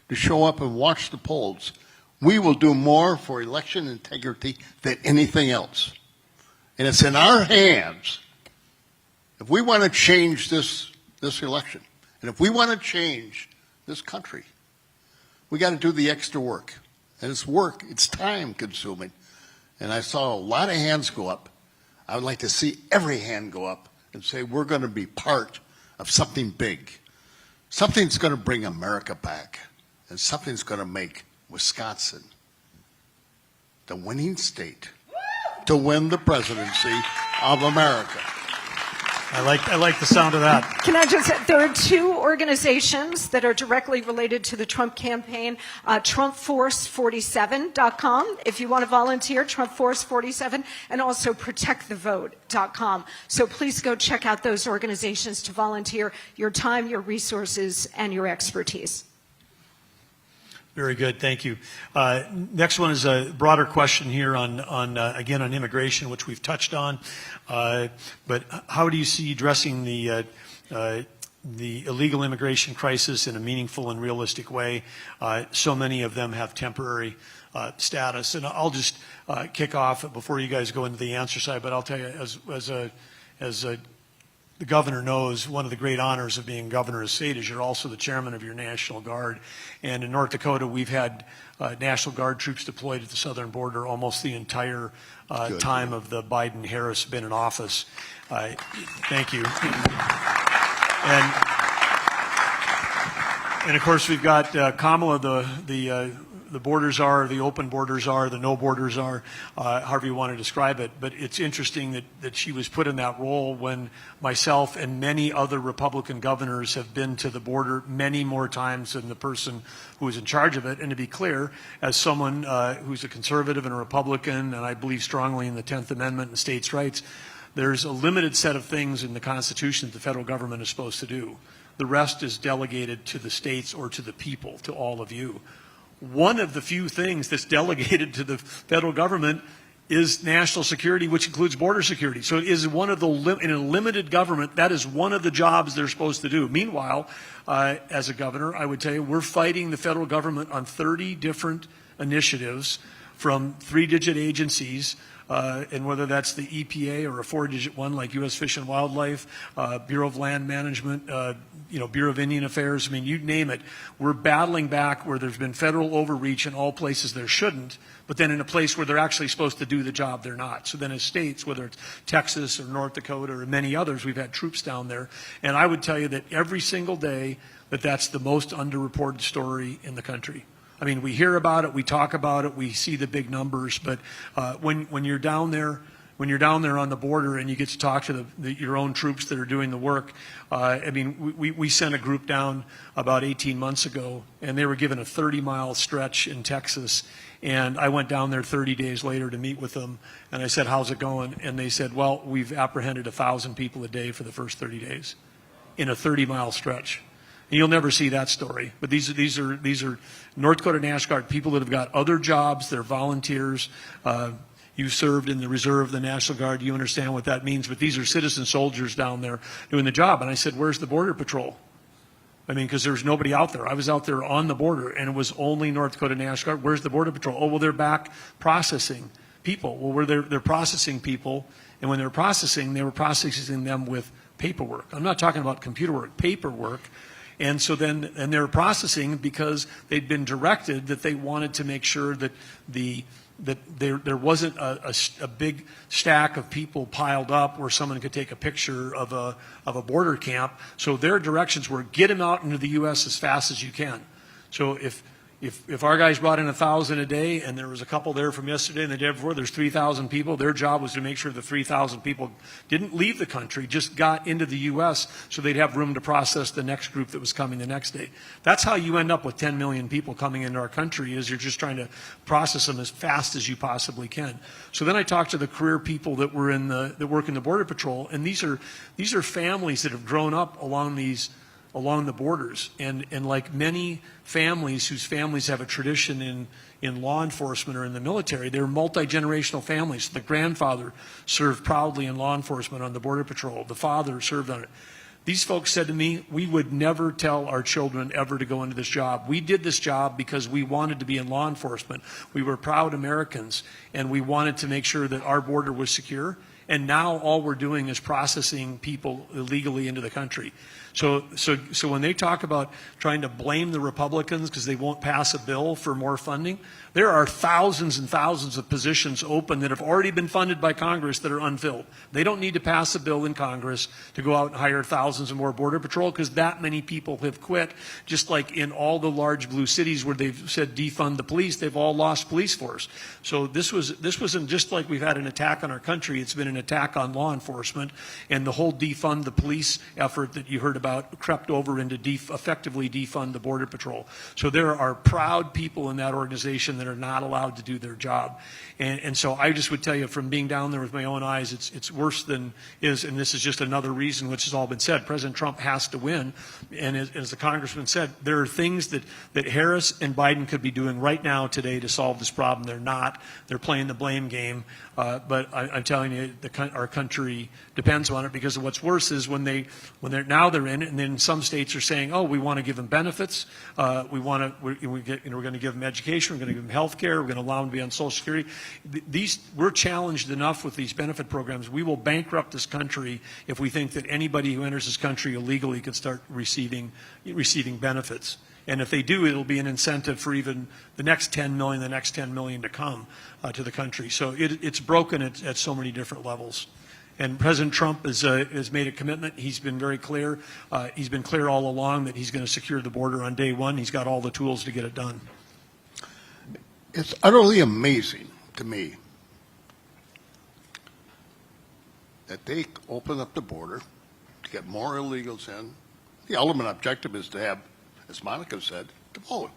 to show up and watch the polls, we will do more for election integrity than anything else. And it's in our hands. If we want to change this election, and if we want to change this country, we got to do the extra work. And it's work, it's time consuming. And I saw a lot of hands go up. I would like to see every hand go up and say we're going to be part of something big. Something's going to bring America back. And something's going to make Wisconsin the winning state to win the presidency of America. I like the sound of that. Can I just say, there are two organizations that are directly related to the Trump campaign, TrumpForce47.com, if you want to volunteer, TrumpForce47, and also ProtectTheVote.com. So please go check out those organizations to volunteer your time, your resources, and your expertise. Very good, thank you. Next one is a broader question here on again on immigration, which we've touched on. But how do you see addressing the illegal immigration crisis in a meaningful and realistic way? So many of them have temporary status, and I'll just kick off before you guys go into the answer side. But I'll tell you, as a the governor knows, one of the great honors of being governor of the state is you're also the chairman of your National Guard. And in North Dakota, we've had National Guard troops deployed at the southern border almost the entire time of the Biden-Harris been in office. Thank you. And of course, we've got Kamala, the borders are, the open borders are, the no borders are, however you want to describe it. But it's interesting that she was put in that role when myself and many other Republican governors have been to the border many more times than the person who was in charge of it. And to be clear, as someone who's a conservative and a Republican, and I believe strongly in the 10th Amendment and states' rights, there's a limited set of things in the Constitution that the federal government is supposed to do. The rest is delegated to the states or to the people, to all of you. One of the few things that's delegated to the federal government is national security, which includes border security. So it is one of the, in a limited government, that is one of the jobs they're supposed to do. Meanwhile, as a governor, I would tell you, we're fighting the federal government on 30 different initiatives from 3-digit agencies, and whether that's the EPA or a 4-digit one like U.S. Fish and Wildlife, Bureau of Land Management, Bureau of Indian Affairs, I mean, you name it. We're battling back where there's been federal overreach in all places there shouldn't, but then in a place where they're actually supposed to do the job, they're not. So then as states, whether it's Texas or North Dakota or many others, we've had troops down there. And I would tell you that every single day that's the most underreported story in the country. I mean, we hear about it, we talk about it, we see the big numbers, but when you're down there, on the border and you get to talk to your own troops that are doing the work, I mean, we sent a group down about 18 months ago, and they were given a 30-mile stretch in Texas, and I went down there 30 days later to meet with them, and I said, how's it going? And they said, well, we've apprehended 1,000 people a day for the first 30 days in a 30-mile stretch. And you'll never see that story. But these are North Dakota National Guard people that have got other jobs. They're volunteers. You served in the reserve of the National Guard. You understand what that means. But these are citizen soldiers down there doing the job. And I said, where's the Border Patrol? I mean, because there's nobody out there. I was out there on the border, and it was only North Dakota National Guard. Where's the Border Patrol? Oh, well, they're back processing people. Well, they're processing people. And when they were processing them with paperwork. I'm not talking about computer work, paperwork. And so then, and they were processing because they'd been directed that they wanted to make sure that there wasn't a big stack of people piled up where someone could take a picture of a border camp. So their directions were get them out into the U.S. as fast as you can. So if our guys brought in 1,000 a day and there was a couple there from yesterday and the day before, there's 3,000 people, their job was to make sure the 3,000 people didn't leave the country, just got into the U.S. so they'd have room to process the next group that was coming the next day. That's how you end up with 10 million people coming into our country, is you're just trying to process them as fast as you possibly can. So then I talked to the career people that were that work in the Border Patrol, and these are families that have grown up along the borders, and like many families whose families have a tradition in law enforcement or in the military, they're multi-generational families. The grandfather served proudly in law enforcement on the Border Patrol. The father served on it. These folks said to me, we would never tell our children ever to go into this job. We did this job because we wanted to be in law enforcement. We were proud Americans, and we wanted to make sure that our border was secure. And now all we're doing is processing people illegally into the country. So when they talk about trying to blame the Republicans because they won't pass a bill for more funding, there are thousands and thousands of positions open that have already been funded by Congress that are unfilled. They don't need to pass a bill in Congress to go out and hire thousands of more Border Patrol, because that many people have quit. Just like in all the large blue cities where they've said defund the police, they've all lost police force. So this wasn't just like we've had an attack on our country, it's been an attack on law enforcement, and the whole defund the police effort that you heard about crept over into effectively defund the Border Patrol. So there are proud people in that organization that are not allowed to do their job. And so I just would tell you, from being down there with my own eyes, it's worse than is, and this is just another reason, which has all been said. President Trump has to win, and as the congressman said, there are things that Harris and Biden could be doing right now today to solve this problem. They're not. They're playing the blame game. But I'm telling you, the our country depends on it. Because what's worse is when they're in it, and then some states are saying, oh, we want to give them benefits, we're going to give them education, we're going to give them health care, we're going to allow them to be on Social Security. We're challenged enough with these benefit programs. We will bankrupt this country if we think that anybody who enters this country illegally can start receiving benefits. And if they do, it'll be an incentive for even the next 10 million to come to the country. So it's broken at so many different levels. And President Trump has made a commitment. He's been very clear. He's been clear all along that he's going to secure the border on day one. He's got all the tools to get it done. It's utterly amazing to me that they open up the border to get more illegals in. The ultimate objective is to have, as Monica said, to vote.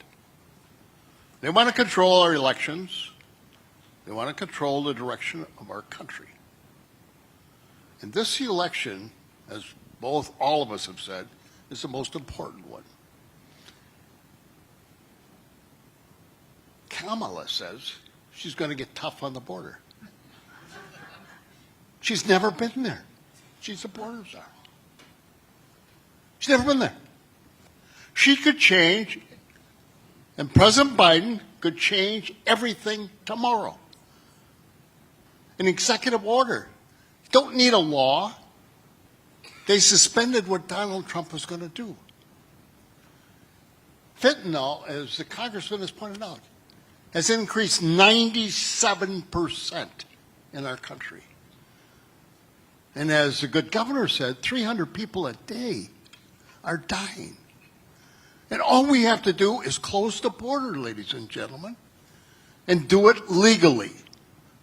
They want to control our elections. They want to control the direction of our country. And this election, as all of us have said, is the most important one. Kamala says she's going to get tough on the border. She's never been there. She's a border czar. She's never been there. She could change, and President Biden could change everything tomorrow. An executive order. You don't need a law. They suspended what Donald Trump was going to do. Fentanyl, as the congressman has pointed out, has increased 97% in our country. And as the good governor said, 300 people a day are dying. And all we have to do is close the border, ladies and gentlemen, and do it legally.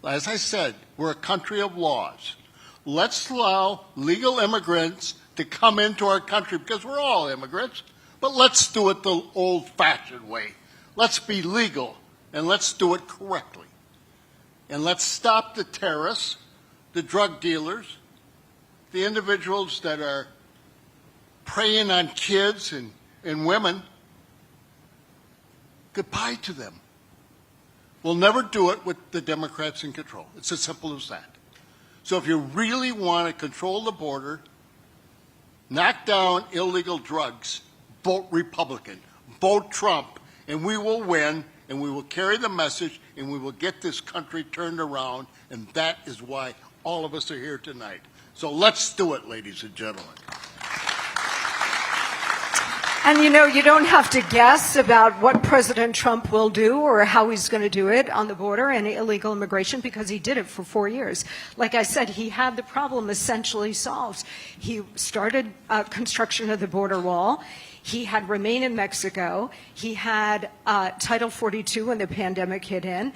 As I said, we're a country of laws. Let's allow legal immigrants to come into our country, because we're all immigrants, but let's do it the old-fashioned way. Let's be legal, and let's do it correctly. And let's stop the terrorists, the drug dealers, the individuals that are preying on kids and women. Goodbye to them. We'll never do it with the Democrats in control. It's as simple as that. So if you really want to control the border, knock down illegal drugs, vote Republican, vote Trump, and we will win, and we will carry the message, and we will get this country turned around, and that is why all of us are here tonight. So let's do it, ladies and gentlemen. And you know, you don't have to guess about what President Trump will do or how he's going to do it on the border and illegal immigration, because he did it for 4 years. Like I said, he had the problem essentially solved. He started construction of the border wall. He had Remain in Mexico. He had Title 42 when the pandemic hit in.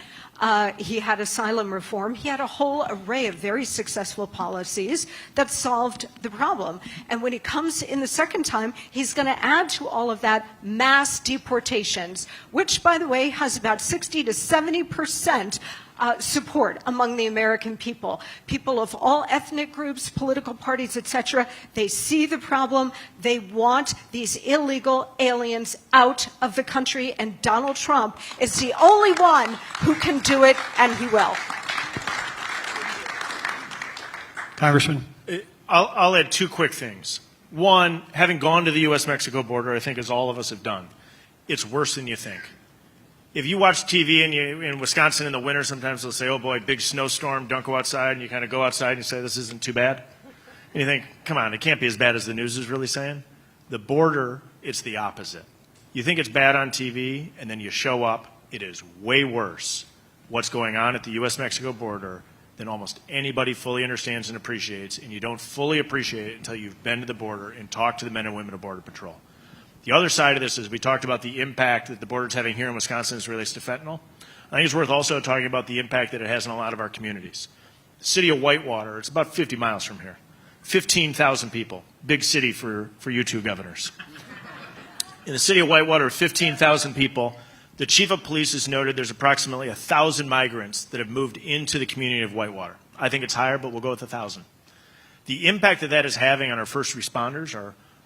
He had asylum reform. He had a whole array of very successful policies that solved the problem. And when he comes in the second time, he's going to add to all of that mass deportations, which, by the way, has about 60 to 70% support among the American people. People of all ethnic groups, political parties, etc. They see the problem. They want these illegal aliens out of the country, and Donald Trump is the only one who can do it, and he will. Congressman. I'll add two quick things. One, having gone to the U.S.-Mexico border, I think as all of us have done, it's worse than you think. If you watch TV and in Wisconsin in the winter, sometimes they'll say, oh boy, big snowstorm, don't go outside, and you kind of go outside and you say, this isn't too bad. And you think, come on, it can't be as bad as the news is really saying. The border, it's the opposite. You think it's bad on TV, and then you show up, it is way worse what's going on at the U.S.-Mexico border than almost anybody fully understands and appreciates, and you don't fully appreciate it until you've been to the border and talked to the men and women of Border Patrol. The other side of this is we talked about the impact that the border is having here in Wisconsin as it relates to fentanyl. I think it's worth also talking about the impact that it has in a lot of our communities. The city of Whitewater, it's about 50 miles from here. 15,000 people, big city for you two governors. In the city of Whitewater, 15,000 people, the chief of police has noted there's approximately 1,000 migrants that have moved into the community of Whitewater. I think it's higher, but we'll go with 1,000. The impact that that is having on our first responders,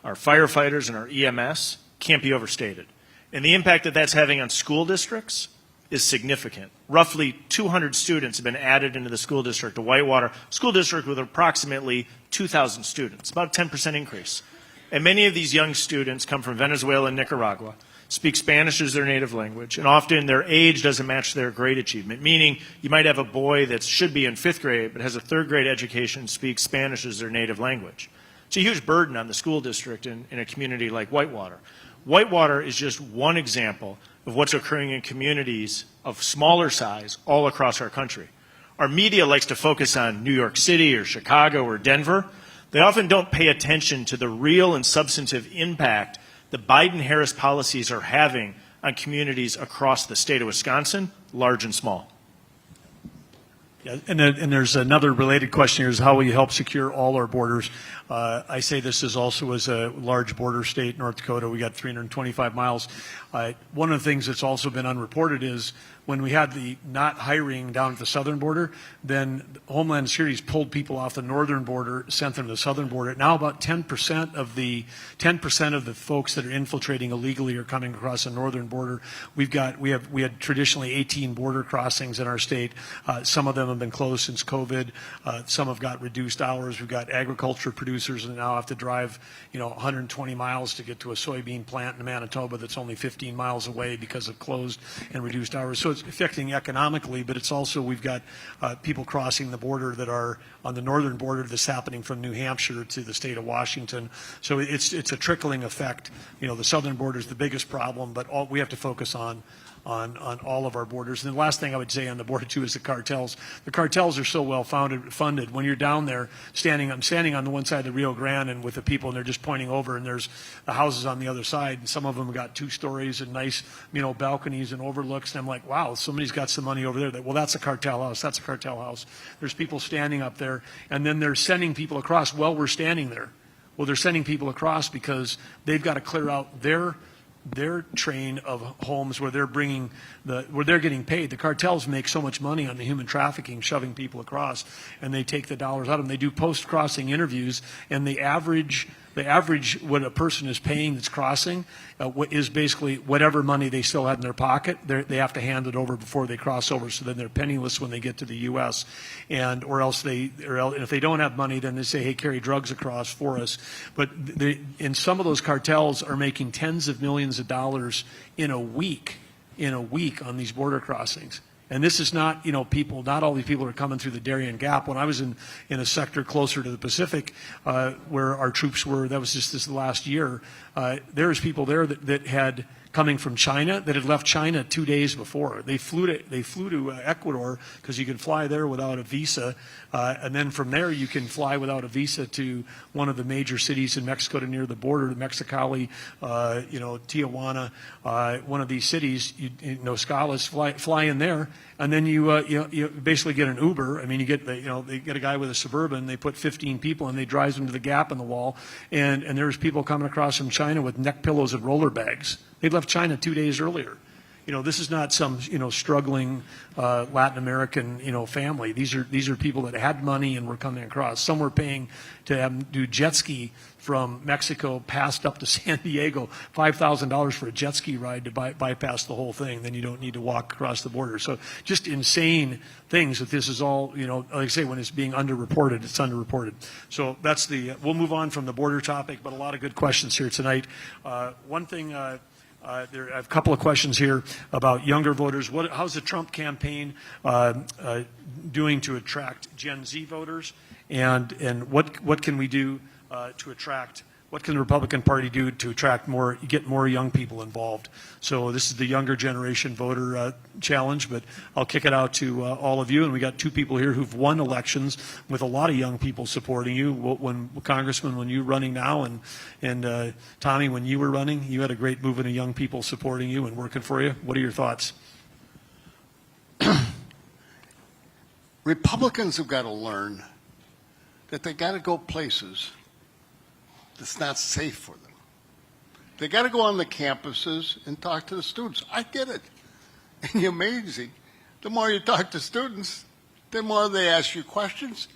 our firefighters and our EMS can't be overstated. And the impact that that's having on school districts is significant. Roughly 200 students have been added into the school district of Whitewater, school district with approximately 2,000 students, about a 10% increase. And many of these young students come from Venezuela and Nicaragua, speak Spanish as their native language, and often their age doesn't match their grade achievement, meaning you might have a boy that should be in 5th grade but has a 3rd grade education and speaks Spanish as their native language. It's a huge burden on the school district in a community like Whitewater. Whitewater is just one example of what's occurring in communities of smaller size all across our country. Our media likes to focus on New York City or Chicago or Denver. They often don't pay attention to the real and substantive impact the Biden-Harris policies are having on communities across the state of Wisconsin, large and small. Yeah, and there's another related question here is how will you help secure all our borders? I say this is also as a large border state, North Dakota. We got 325 miles. One of the things that's also been unreported is when we had the not hiring down at the southern border, then Homeland Security's pulled people off the northern border, sent them to the southern border. Now about 10% of the folks that are infiltrating illegally are coming across the northern border. We had traditionally 18 border crossings in our state. Some of them have been closed since COVID. Some have got reduced hours. We've got agriculture producers that now have to drive, 120 miles to get to a soybean plant in Manitoba that's only 15 miles away because of closed and reduced hours. So it's affecting economically, but it's also we've got people crossing the border that are on the northern border that's happening from New Hampshire to the state of Washington. So it's a trickling effect. The southern border is the biggest problem, but we have to focus on all of our borders. And the last thing I would say on the border too is the cartels. The cartels are so well funded. When you're down there I'm standing on the one side of the Rio Grande and with the people and they're just pointing over and there's the houses on the other side and some of them have got 2 stories and nice, balconies and overlooks. And I'm like, wow, somebody's got some money over there. Well, that's a cartel house. That's a cartel house. There's people standing up there and then they're sending people across while we're standing there. Well, they're sending people across because they've got to clear out their train of homes where they're getting paid. The cartels make so much money on the human trafficking, shoving people across, and they take the dollars out of them. They do post-crossing interviews, and the average what a person is paying that's crossing is basically whatever money they still had in their pocket. They have to hand it over before they cross over, so then they're penniless when they get to the U.S. Or if they don't have money, then they say, hey, carry drugs across for us. But and some of those cartels are making tens of millions of dollars in a week on these border crossings. And this is not, not all these people are coming through the Darien Gap. When I was in a sector closer to the Pacific, where our troops were, that was just this last year, there was people there that had coming from China that had left China 2 days before. They flew to Ecuador because you can fly there without a visa, and then from there you can fly without a visa to one of the major cities in Mexico to near the border, Mexicali, Tijuana, one of these cities. Scales fly in there, and then you basically get an Uber. I mean, they get a guy with a Suburban. They put 15 people and they drive them to the gap in the wall, and there's people coming across from China with neck pillows and roller bags. They'd left China 2 days earlier. This is not some struggling Latin American family. These are people that had money and were coming across. Some were paying to have them do jet ski from Mexico past up to San Diego, $5,000 for a jet ski ride to bypass the whole thing. Then you don't need to walk across the border. So just insane things that this is all, like I say, when it's being underreported, it's underreported. So that's we'll move on from the border topic, but a lot of good questions here tonight. One thing, I have a couple of questions here about younger voters. How's the Trump campaign doing to attract Gen Z voters, and what can we do to attract? What can the Republican Party do to get more young people involved? So this is the younger generation voter challenge, but I'll kick it out to all of you. And we got 2 people here who've won elections with a lot of young people supporting you. Congressman, when you were running now, and Tommy, when you were running, you had a great movement of young people supporting you and working for you. What are your thoughts? Republicans have got to learn that they got to go places that's not safe for them. They got to go on the campuses and talk to the students. I get it. And you're amazing. The more you talk to students, the more they ask you questions,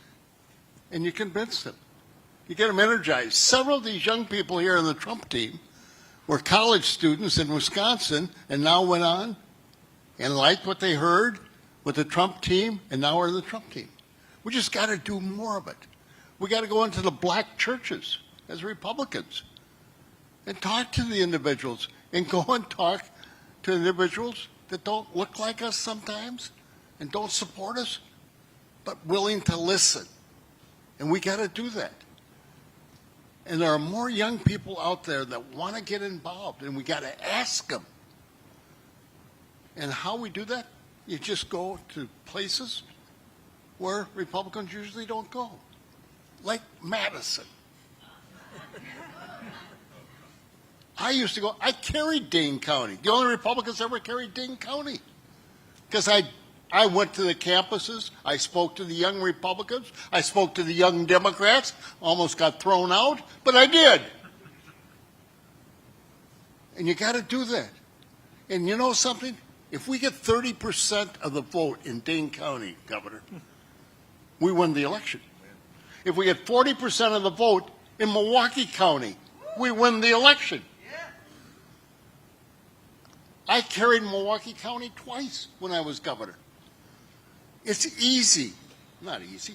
and you convince them. You get them energized. Several of these young people here on the Trump team were college students in Wisconsin and now went on and liked what they heard with the Trump team, and now we're the Trump team. We just got to do more of it. We got to go into the black churches as Republicans and talk to the individuals and go and talk to individuals that don't look like us sometimes and don't support us, but willing to listen. And we got to do that. And there are more young people out there that want to get involved, and we got to ask them. And how we do that? You just go to places where Republicans usually don't go, like Madison. I used to go, I carried Dane County. The only Republicans ever carried Dane County. Because I went to the campuses, I spoke to the young Republicans, I spoke to the young Democrats, almost got thrown out, but I did. And you got to do that. And you know something? If we get 30% of the vote in Dane County, Governor, we win the election. If we get 40% of the vote in Milwaukee County, we win the election. I carried Milwaukee County twice when I was governor. It's easy. Not easy.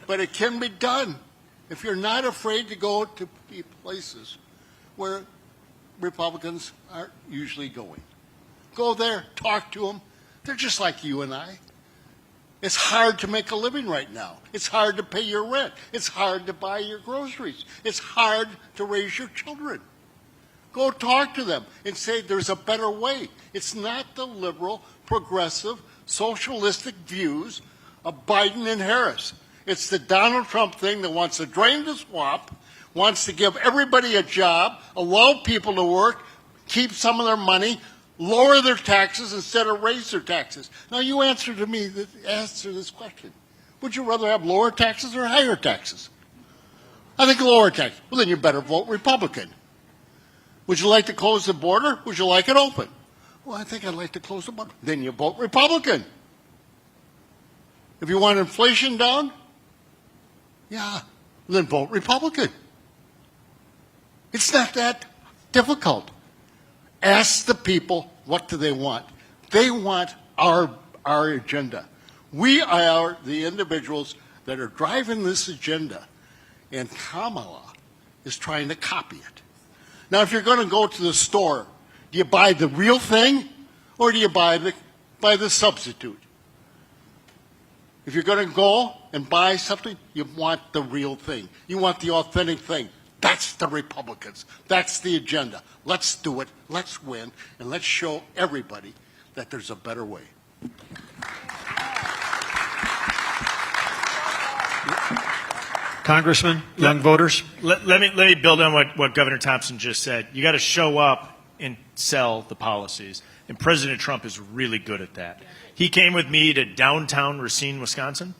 But it can be done if you're not afraid to go to places where Republicans aren't usually going. Go there, talk to them. They're just like you and I. It's hard to make a living right now. It's hard to pay your rent. It's hard to buy your groceries. It's hard to raise your children. Go talk to them and say there's a better way. It's not the liberal, progressive, socialistic views of Biden and Harris. It's the Donald Trump thing that wants to drain the swamp, wants to give everybody a job, allow people to work, keep some of their money, lower their taxes instead of raise their taxes. Now you answer this question. Would you rather have lower taxes or higher taxes? I think lower taxes. Well, then you better vote Republican. Would you like to close the border? Would you like it open? Well, I think I'd like to close the border. Then you vote Republican. If you want inflation down, yeah, then vote Republican. It's not that difficult. Ask the people, what do they want? They want our agenda. We are the individuals that are driving this agenda, and Kamala is trying to copy it. Now, if you're going to go to the store, do you buy the real thing, or do you buy the substitute? If you're going to go and buy something, you want the real thing. You want the authentic thing. That's the Republicans. That's the agenda. Let's do it. Let's win. And let's show everybody that there's a better way. Congressman, young voters? Let me build on what Governor Thompson just said. You got to show up and sell the policies. And President Trump is really good at that. He came with me to downtown Racine, Wisconsin,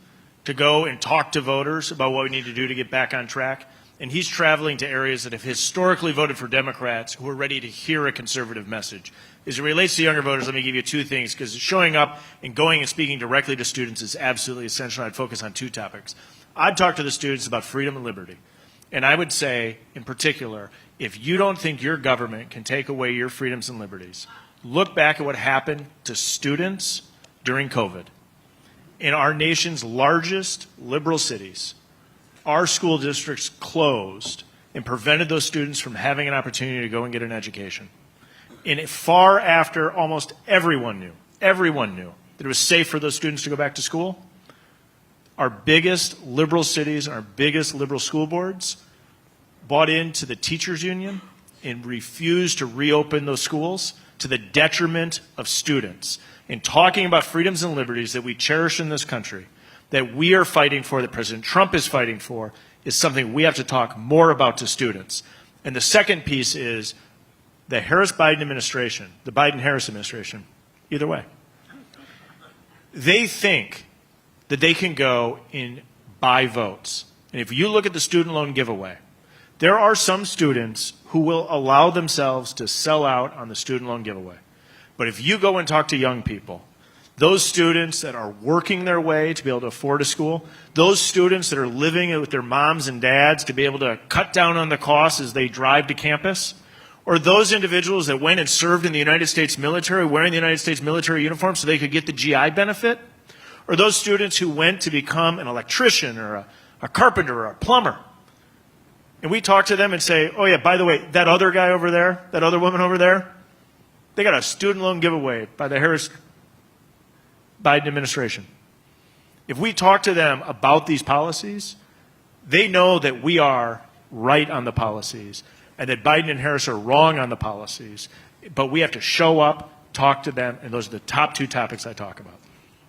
to go and talk to voters about what we need to do to get back on track. And he's traveling to areas that have historically voted for Democrats who are ready to hear a conservative message. As it relates to younger voters, let me give you two things, because showing up and going and speaking directly to students is absolutely essential. I'd focus on two topics. I'd talk to the students about freedom and liberty. And I would say, in particular, if you don't think your government can take away your freedoms and liberties, look back at what happened to students during COVID. In our nation's largest liberal cities, our school districts closed and prevented those students from having an opportunity to go and get an education. And far after almost everyone knew that it was safe for those students to go back to school, our biggest liberal cities and our biggest liberal school boards bought into the teachers union and refused to reopen those schools to the detriment of students. In talking about freedoms and liberties that we cherish in this country, that we are fighting for, that President Trump is fighting for, is something we have to talk more about to students. And the second piece is the Harris-Biden administration, the Biden-Harris administration, either way, they think that they can go and buy votes. And if you look at the student loan giveaway, there are some students who will allow themselves to sell out on the student loan giveaway. But if you go and talk to young people, those students that are working their way to be able to afford a school, those students that are living with their moms and dads to be able to cut down on the costs as they drive to campus, Or those individuals that went and served in the United States military wearing the United States military uniform so they could get the GI benefit? Or those students who went to become an electrician or a carpenter or a plumber? And we talk to them and say, oh yeah, by the way, that other guy over there, that other woman over there, they got a student loan giveaway by the Harris-Biden administration. If we talk to them about these policies, they know that we are right on the policies and that Biden and Harris are wrong on the policies. But we have to show up, talk to them, and those are the top two topics I talk about.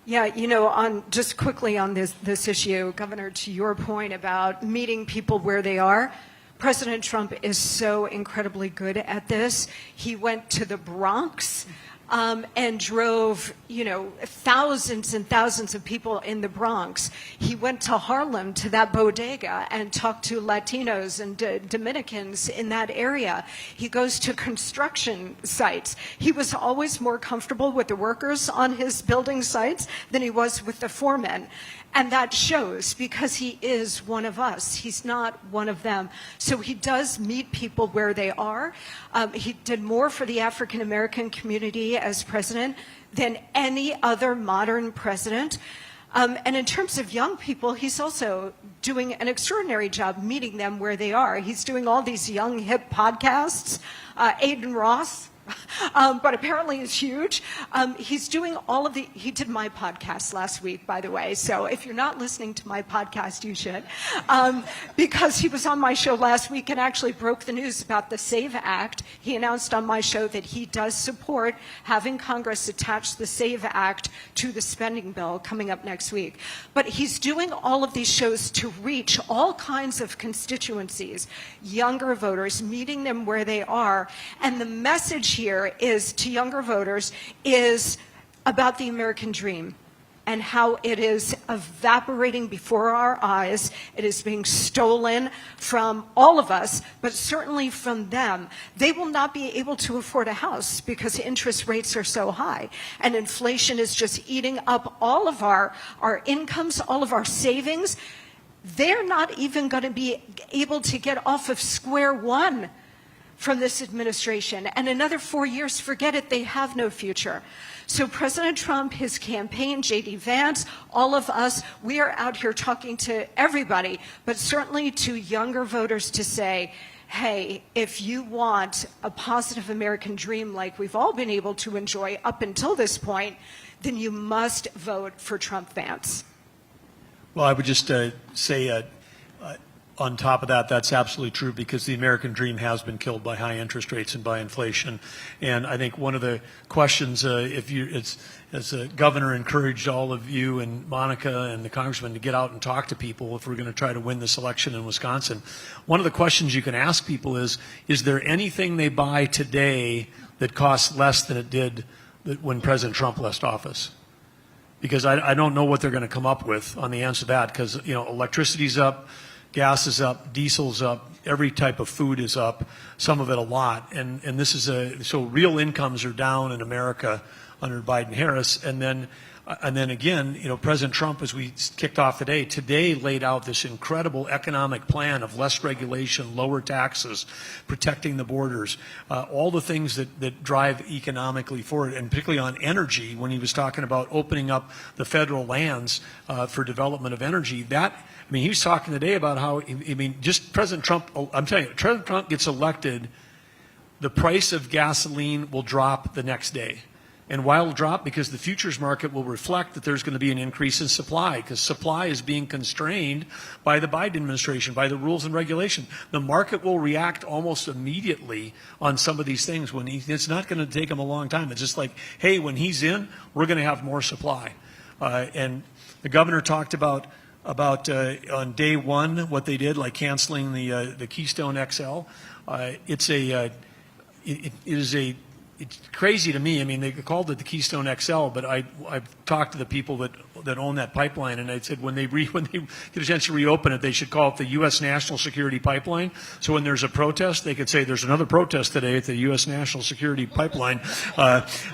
Yeah, you know, on just quickly on this issue, Governor, to your point about meeting people where they are, President Trump is so incredibly good at this. He went to the Bronx and drove, you know, thousands and thousands of people in the Bronx. He went to Harlem to that bodega and talked to Latinos and Dominicans in that area. He goes to construction sites. He was always more comfortable with the workers on his building sites than he was with the foremen. And that shows because he is one of us. He's not one of them. So he does meet people where they are. He did more for the African American community as president than any other modern president. And in terms of young people, he's also doing an extraordinary job meeting them where they are. He's doing all these young, hip podcasts. Aiden Ross. But apparently it's huge. He's doing all of he did my podcast last week, by the way. So if you're not listening to my podcast, you should. Because he was on my show last week and actually broke the news about the SAVE Act. He announced on my show that he does support having Congress attach the SAVE Act to the spending bill coming up next week. But he's doing all of these shows to reach all kinds of constituencies, younger voters, meeting them where they are. And the message here is to younger voters is about the American dream and how it is evaporating before our eyes. It is being stolen from all of us, but certainly from them. They will not be able to afford a house because interest rates are so high. And inflation is just eating up all of our incomes, all of our savings. They're not even going to be able to get off of square one from this administration. And another 4 years, forget it, they have no future. So President Trump, his campaign, J.D. Vance, all of us, we are out here talking to everybody, but certainly to younger voters to say, hey, if you want a positive American dream like we've all been able to enjoy up until this point, then you must vote for Trump Vance. Well, I would just say on top of that, that's absolutely true because the American dream has been killed by high interest rates and by inflation. And I think one of the questions, as the governor encouraged all of you and Monica and the congressman to get out and talk to people if we're going to try to win this election in Wisconsin, one of the questions you can ask people is there anything they buy today that costs less than it did when President Trump left office? Because I don't know what they're going to come up with on the answer to that because, you know, electricity's up, gas is up, diesel's up, every type of food is up, some of it a lot. And this is so real incomes are down in America under Biden-Harris. And then again, you know, President Trump, as we kicked off today laid out this incredible economic plan of less regulation, lower taxes, protecting the borders, all the things that drive economically forward, and particularly on energy, when he was talking about opening up the federal lands for development of energy. I mean, he was talking today about how, I mean, just President Trump, I'm telling you, President Trump gets elected, the price of gasoline will drop the next day. And why will it drop? Because the futures market will reflect that there's going to be an increase in supply, because supply is being constrained by the Biden administration, by the rules and regulation. The market will react almost immediately on some of these things. It's not going to take him a long time. It's just like, hey, when he's in, we're going to have more supply. And the governor talked about on day one what they did, like canceling the Keystone XL. It's crazy to me. I mean, they called it the Keystone XL, but I've talked to the people that own that pipeline, and I said when they get a chance to reopen it, they should call it the U.S. National Security Pipeline. So when there's a protest, they could say there's another protest today at the U.S. National Security Pipeline,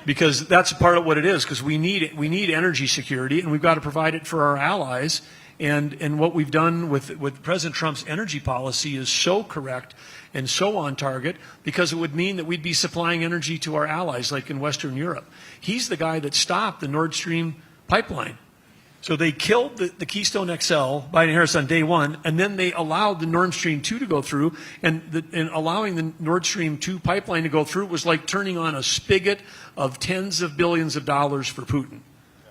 because that's part of what it is. Because we need energy security, and we've got to provide it for our allies. And what we've done with President Trump's energy policy is so correct and so on target, because it would mean that we'd be supplying energy to our allies, like in Western Europe. He's the guy that stopped the Nord Stream pipeline. So they killed the Keystone XL, Biden-Harris, on day one, and then they allowed the Nord Stream 2 to go through, and allowing the Nord Stream 2 pipeline to go through was like turning on a spigot of tens of billions of dollars for Putin,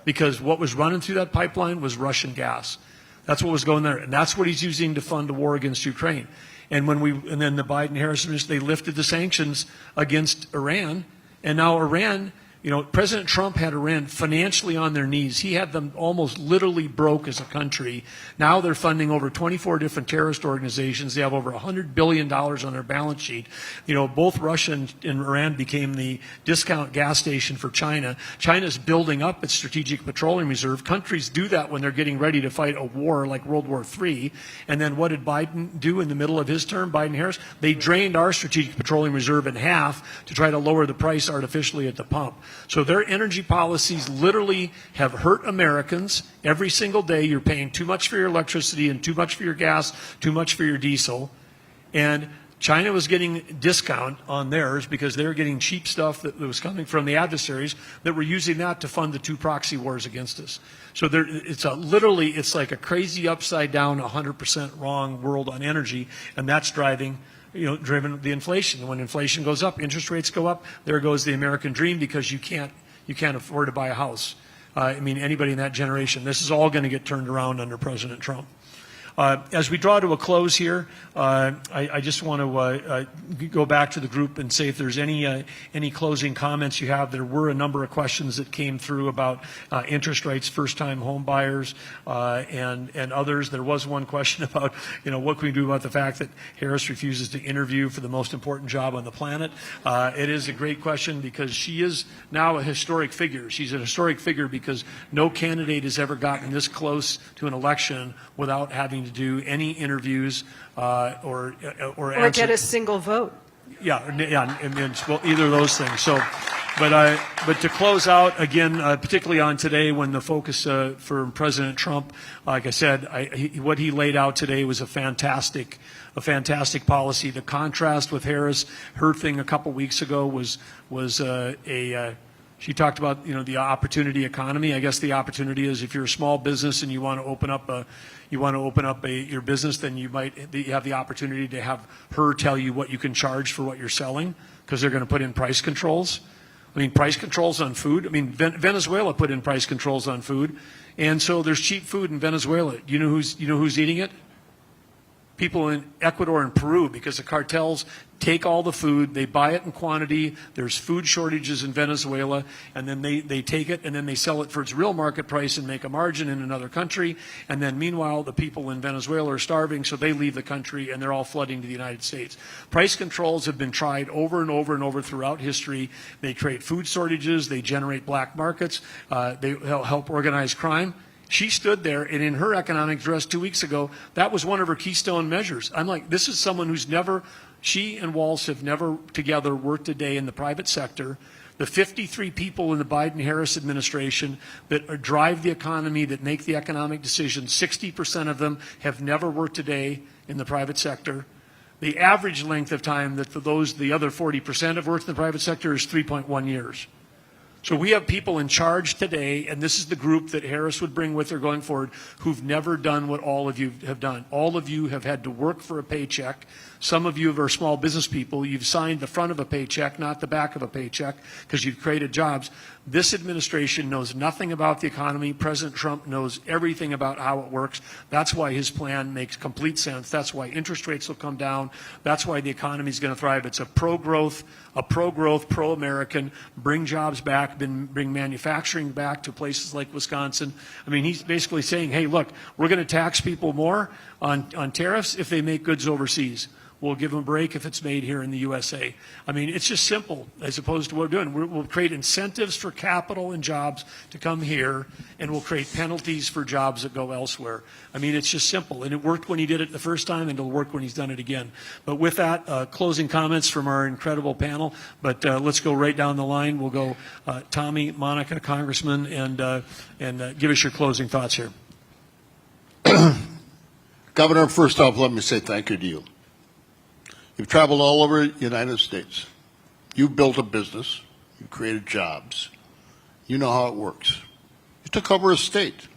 because what was running through that pipeline was Russian gas. That's what was going there, and that's what he's using to fund the war against Ukraine. And then the Biden-Harris administration, they lifted the sanctions against Iran, and now Iran, President Trump had Iran financially on their knees. He had them almost literally broke as a country. Now they're funding over 24 different terrorist organizations. They have over $100 billion on their balance sheet. Both Russia and Iran became the discount gas station for China. China's building up its strategic petroleum reserve. Countries do that when they're getting ready to fight a war like World War III. And then what did Biden do in the middle of his term, Biden-Harris? They drained our strategic petroleum reserve in half to try to lower the price artificially at the pump. So their energy policies literally have hurt Americans. Every single day you're paying too much for your electricity and too much for your gas, too much for your diesel. And China was getting discount on theirs because they were getting cheap stuff that was coming from the adversaries that were using that to fund the 2 proxy wars against us. So it's like a crazy upside down, 100% wrong world on energy, and that's driven the inflation. When inflation goes up, interest rates go up, there goes the American dream, because you can't afford to buy a house. Anybody in that generation, this is all going to get turned around under President Trump. As we draw to a close here, I just want to go back to the group and say if there's any closing comments you have. There were a number of questions that came through about interest rates, first-time home buyers, and others. There was one question about, what can we do about the fact that Harris refuses to interview for the most important job on the planet. It is a great question, because she is now a historic figure. She's a historic figure because no candidate has ever gotten this close to an election without having to do any interviews or get a single vote. Well, either of those things. So, but to close out again, particularly on today, when the focus for President Trump, like I said, what he laid out today was a fantastic policy. The contrast with Harris, her thing a couple weeks ago was she talked about the opportunity economy. I guess the opportunity is if you're a small business and you want to open up your business, then you have the opportunity to have her tell you what you can charge for what you're selling, because they're going to put in price controls. Price controls on food. Venezuela put in price controls on food, and so there's cheap food in Venezuela. You know who's eating it? People in Ecuador and Peru, because the cartels take all the food, they buy it in quantity, there's food shortages in Venezuela, and then they take it and then they sell it for its real market price and make a margin in another country, and then meanwhile the people in Venezuela are starving, so they leave the country and they're all flooding to the United States. Price controls have been tried over and over and over throughout history. They create food shortages, they generate black markets, they help organize crime. She stood there, and in her economic address 2 weeks ago, that was one of her keystone measures. I'm like, this is someone who's she and Walz have never together worked a day in the private sector. The 53 people in the Biden-Harris administration that drive the economy, that make the economic decisions, 60% of them have never worked a day in the private sector. The average length of time that the other 40% have worked in the private sector is 3.1 years. So we have people in charge today, and this is the group that Harris would bring with her going forward, who've never done what all of you have done. All of you have had to work for a paycheck. Some of you are small business people. You've signed the front of a paycheck, not the back of a paycheck, because you've created jobs. This administration knows nothing about the economy. President Trump knows everything about how it works. That's why his plan makes complete sense. That's why interest rates will come down. That's why the economy is going to thrive. It's a pro-growth, pro-American, bring jobs back, bring manufacturing back to places like Wisconsin. He's basically saying, hey, look, we're going to tax people more on tariffs if they make goods overseas. We'll give them a break if it's made here in the USA. It's just simple as opposed to what we're doing. We'll create incentives for capital and jobs to come here, and we'll create penalties for jobs that go elsewhere. It's just simple, and it worked when he did it the first time, and it'll work when he's done it again. But with that, closing comments from our incredible panel. But let's go right down the line. We'll go Tommy, Monica, Congressman, and give us your closing thoughts here. Governor, first off, let me say thank you to you. You've traveled all over the United States. You've built a business. You've created jobs. You know how it works. You took over a state,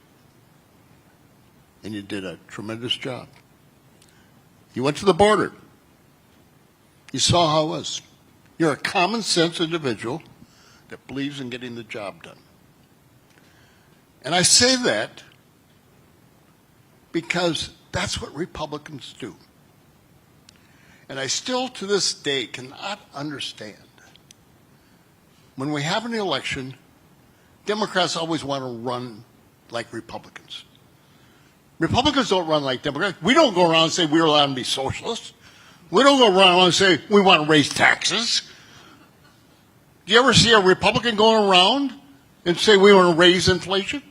and you did a tremendous job. You went to the border. You saw how it was. You're a common sense individual that believes in getting the job done. And I say that because that's what Republicans do. And I still, to this day, cannot understand. When we have an election, Democrats always want to run like Republicans. Republicans don't run like Democrats. We don't go around and say we're allowed to be socialists. We don't go around and say we want to raise taxes. Do you ever see a Republican going around and say we want to raise inflation?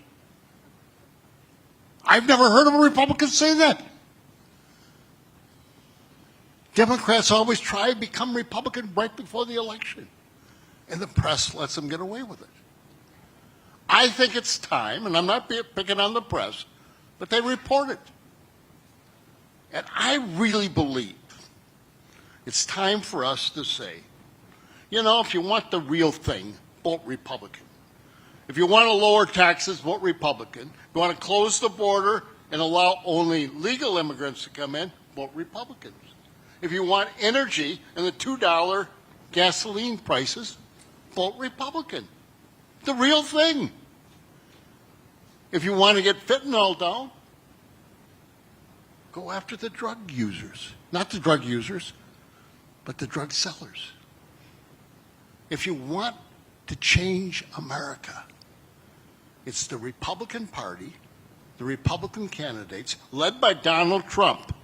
I've never heard of a Republican say that. Democrats always try to become Republican right before the election, and the press lets them get away with it. I think it's time, and I'm not picking on the press, but they report it. And I really believe it's time for us to say, you know, if you want the real thing, vote Republican. If you want to lower taxes, vote Republican. If you want to close the border and allow only legal immigrants to come in, vote Republicans. If you want energy and the $2 gasoline prices, vote Republican. The real thing. If you want to get fentanyl down, go after the drug users. Not the drug users, but the drug sellers. If you want to change America, it's the Republican Party, the Republican candidates, led by Donald Trump,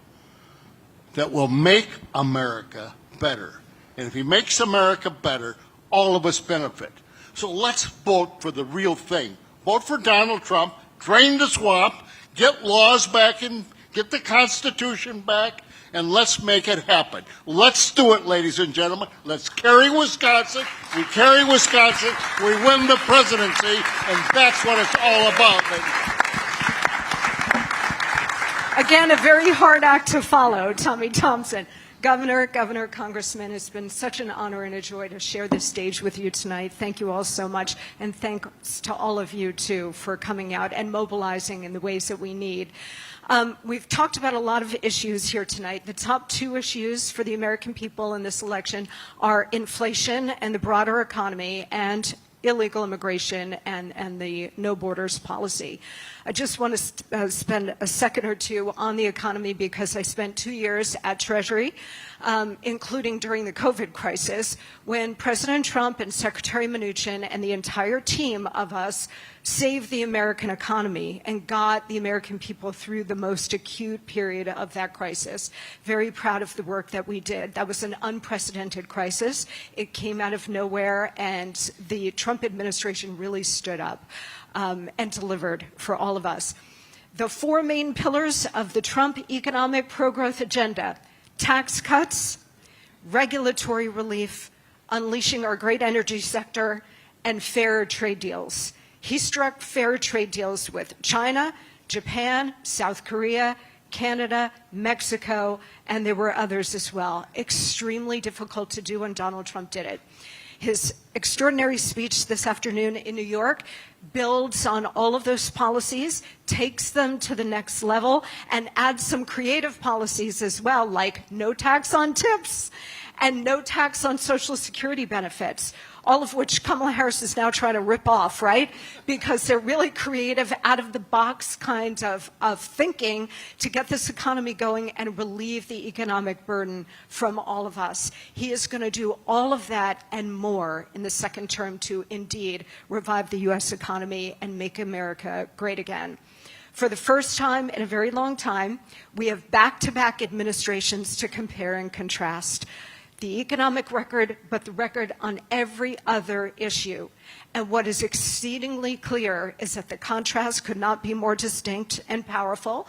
that will make America better. And if he makes America better, all of us benefit. So let's vote for the real thing. Vote for Donald Trump, drain the swamp, get laws back in, get the Constitution back, and let's make it happen. Let's do it, ladies and gentlemen. Let's carry Wisconsin. We carry Wisconsin. We win the presidency, and that's what it's all about, ladies. Again, a very hard act to follow, Tommy Thompson. Governor, Congressman, it's been such an honor and a joy to share this stage with you tonight. Thank you all so much, and thanks to all of you, too, for coming out and mobilizing in the ways that we need. We've talked about a lot of issues here tonight. The top two issues for the American people in this election are inflation and the broader economy, and illegal immigration and the no borders policy. I just want to spend a second or two on the economy because I spent 2 years at Treasury, including during the COVID crisis, when President Trump and Secretary Mnuchin and the entire team of us saved the American economy and got the American people through the most acute period of that crisis. Very proud of the work that we did. That was an unprecedented crisis. It came out of nowhere, and the Trump administration really stood up and delivered for all of us. The four main pillars of the Trump economic pro-growth agenda: tax cuts, regulatory relief, unleashing our great energy sector, and fair trade deals. He struck fair trade deals with China, Japan, South Korea, Canada, Mexico, and there were others as well. Extremely difficult to do, and Donald Trump did it. His extraordinary speech this afternoon in New York builds on all of those policies, takes them to the next level, and adds some creative policies as well, like no tax on tips and no tax on Social Security benefits, all of which Kamala Harris is now trying to rip off, right? Because they're really creative, out-of-the-box kind of thinking to get this economy going and relieve the economic burden from all of us. He is going to do all of that and more in the second term to indeed revive the U.S. economy and make America great again. For the first time in a very long time, we have back-to-back administrations to compare and contrast. The economic record, but the record on every other issue. And what is exceedingly clear is that the contrast could not be more distinct and powerful.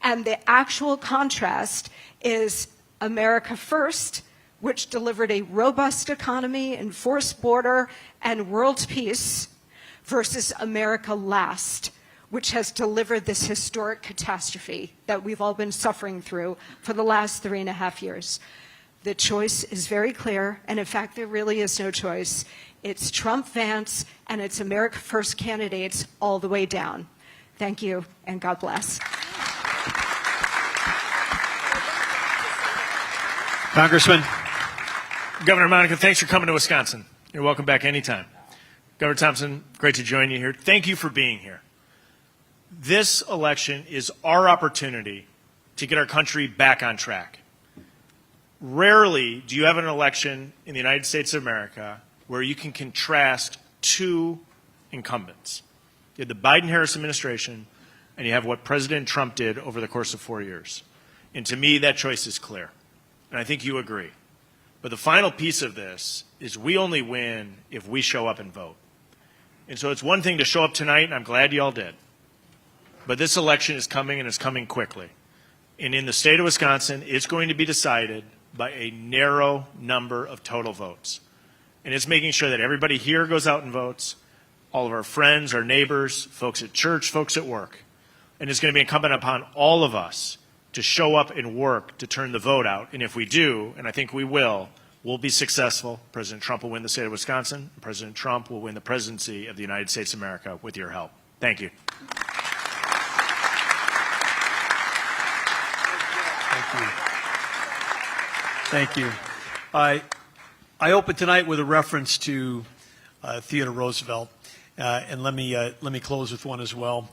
And the actual contrast is America First, which delivered a robust economy, enforced border, and world peace, versus America Last, which has delivered this historic catastrophe that we've all been suffering through for the last 3.5 years. The choice is very clear, and in fact, there really is no choice. It's Trump, Vance, and it's America First candidates all the way down. Thank you, and God bless. Congressman. Governor Monica, thanks for coming to Wisconsin. You're welcome back anytime. Governor Thompson, great to join you here. Thank you for being here. This election is our opportunity to get our country back on track. Rarely do you have an election in the United States of America where you can contrast two incumbents. You have the Biden-Harris administration, and you have what President Trump did over the course of 4 years. And to me, that choice is clear. And I think you agree. But the final piece of this is we only win if we show up and vote. And so it's one thing to show up tonight, and I'm glad you all did. But this election is coming, and it's coming quickly. And in the state of Wisconsin, it's going to be decided by a narrow number of total votes. And it's making sure that everybody here goes out and votes, all of our friends, our neighbors, folks at church, folks at work. And it's going to be incumbent upon all of us to show up and work to turn the vote out. And if we do, and I think we will, we'll be successful. President Trump will win the state of Wisconsin. And President Trump will win the presidency of the United States of America with your help. Thank you. Thank you. I open tonight with a reference to Theodore Roosevelt, and let me close with one as well.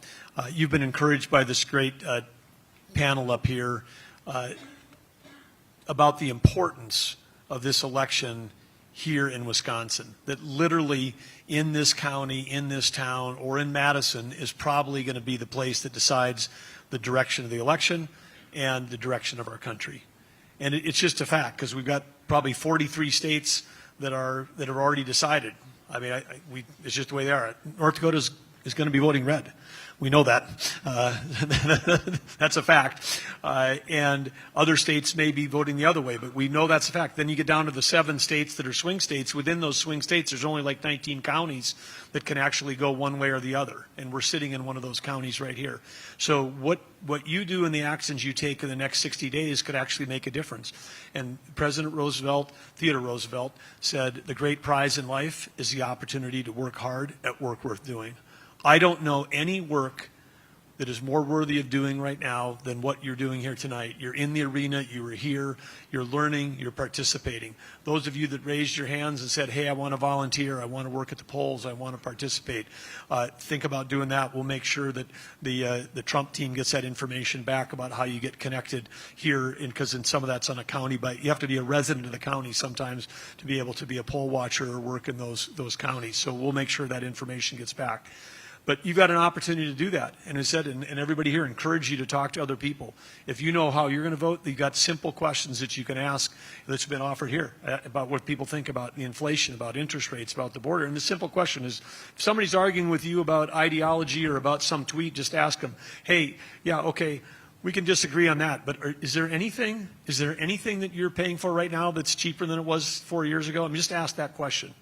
You've been encouraged by this great panel up here about the importance of this election here in Wisconsin, that literally in this county, in this town, or in Madison is probably going to be the place that decides the direction of the election and the direction of our country. And it's just a fact, because we've got probably 43 states that are already decided. I mean, it's just the way they are. North Dakota is going to be voting red. We know that. That's a fact. And other states may be voting the other way, but we know that's a fact. Then you get down to the 7 states that are swing states. Within those swing states, there's only like 19 counties that can actually go one way or the other. And we're sitting in one of those counties right here. So what you do and the actions you take in the next 60 days could actually make a difference. And President Roosevelt, Theodore Roosevelt, said the great prize in life is the opportunity to work hard at work worth doing. I don't know any work that is more worthy of doing right now than what you're doing here tonight. You're in the arena, you were here, you're learning, you're participating. Those of you that raised your hands and said, hey, I want to volunteer, I want to work at the polls, I want to participate, think about doing that. We'll make sure that the Trump team gets that information back about how you get connected here, because in some of that's on a county, but you have to be a resident of the county sometimes to be able to be a poll watcher or work in those counties. So we'll make sure that information gets back. But you've got an opportunity to do that. And I said, and everybody here, encourage you to talk to other people. If you know how you're going to vote, you've got simple questions that you can ask that's been offered here about what people think about the inflation, about interest rates, about the border. And the simple question is, if somebody's arguing with you about ideology or about some tweet, just ask them, hey, yeah, okay, we can disagree on that, but is there anything that you're paying for right now that's cheaper than it was 4 years ago? I mean, just ask that question.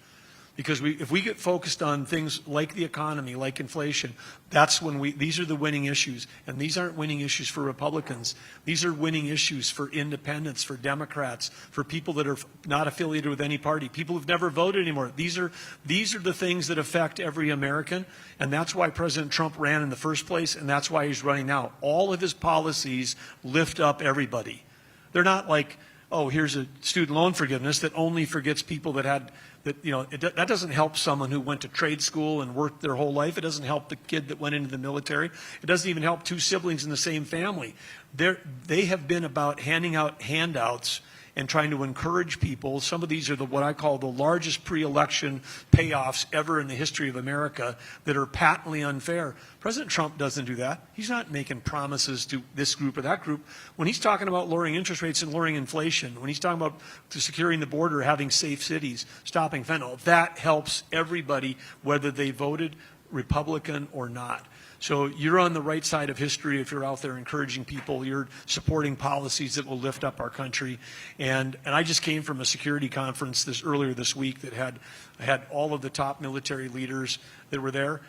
Because if we get focused on things like the economy, like inflation, that's when these are the winning issues. And these aren't winning issues for Republicans. These are winning issues for independents, for Democrats, for people that are not affiliated with any party, people who've never voted anymore. These are the things that affect every American. And that's why President Trump ran in the first place, and that's why he's running now. All of his policies lift up everybody. They're not like, oh, here's a student loan forgiveness that only forgets people that had that doesn't help someone who went to trade school and worked their whole life. It doesn't help the kid that went into the military. It doesn't even help 2 siblings in the same family. They have been about handing out handouts and trying to encourage people. Some of these are what I call the largest pre-election payoffs ever in the history of America that are patently unfair. President Trump doesn't do that. He's not making promises to this group or that group. When he's talking about lowering interest rates and lowering inflation, when he's talking about securing the border, having safe cities, stopping fentanyl, that helps everybody, whether they voted Republican or not. So you're on the right side of history if you're out there encouraging people. You're supporting policies that will lift up our country. And I just came from a security conference earlier this week that had all of the top military leaders that were there.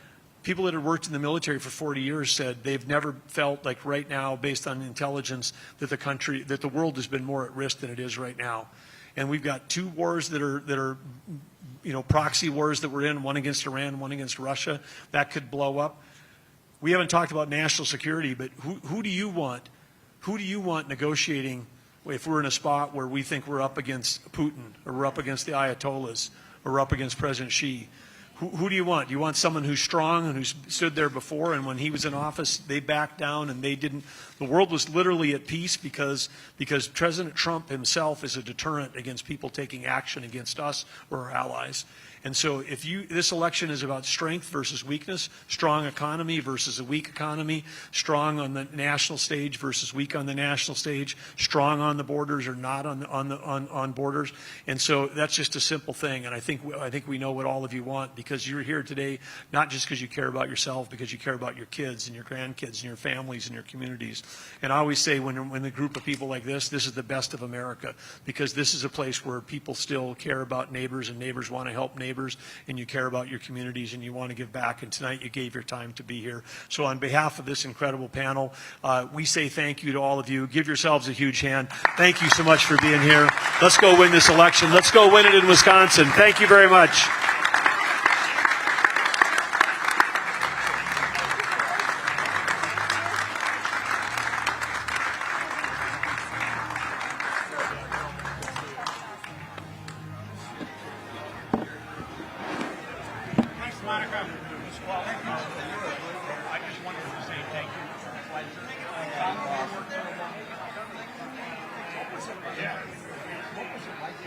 people that had worked in the military for 40 years said they've never felt like right now, based on intelligence, that the world has been more at risk than it is right now. And we've got two wars that are proxy wars that we're in, one against Iran, one against Russia, that could blow up. We haven't talked about national security, but who do you want? Who do you want negotiating if we're in a spot where we think we're up against Putin, or we're up against the Ayatollahs, or we're up against President Xi? Who do you want? Do you want someone who's strong and who's stood there before, and when he was in office, they backed down and they didn't? The world was literally at peace because President Trump himself is a deterrent against people taking action against us or our allies. And so this election is about strength versus weakness, strong economy versus a weak economy, strong on the national stage versus weak on the national stage, strong on the borders or not on borders. And so that's just a simple thing. And I think we know what all of you want, because you're here today not just because you care about yourself, because you care about your kids and your grandkids and your families and your communities. And I always say when a group of people like this is the best of America, because this is a place where people still care about neighbors, and neighbors want to help neighbors, and you care about your communities, and you want to give back. And tonight you gave your time to be here. So on behalf of this incredible panel, we say thank you to all of you. Give yourselves a huge hand. Thank you so much for being here. Let's go win this election. Let's go win it in Wisconsin. Thank you very much. Thanks, Monica. I just wanted to say thank you. Yeah. What was it like?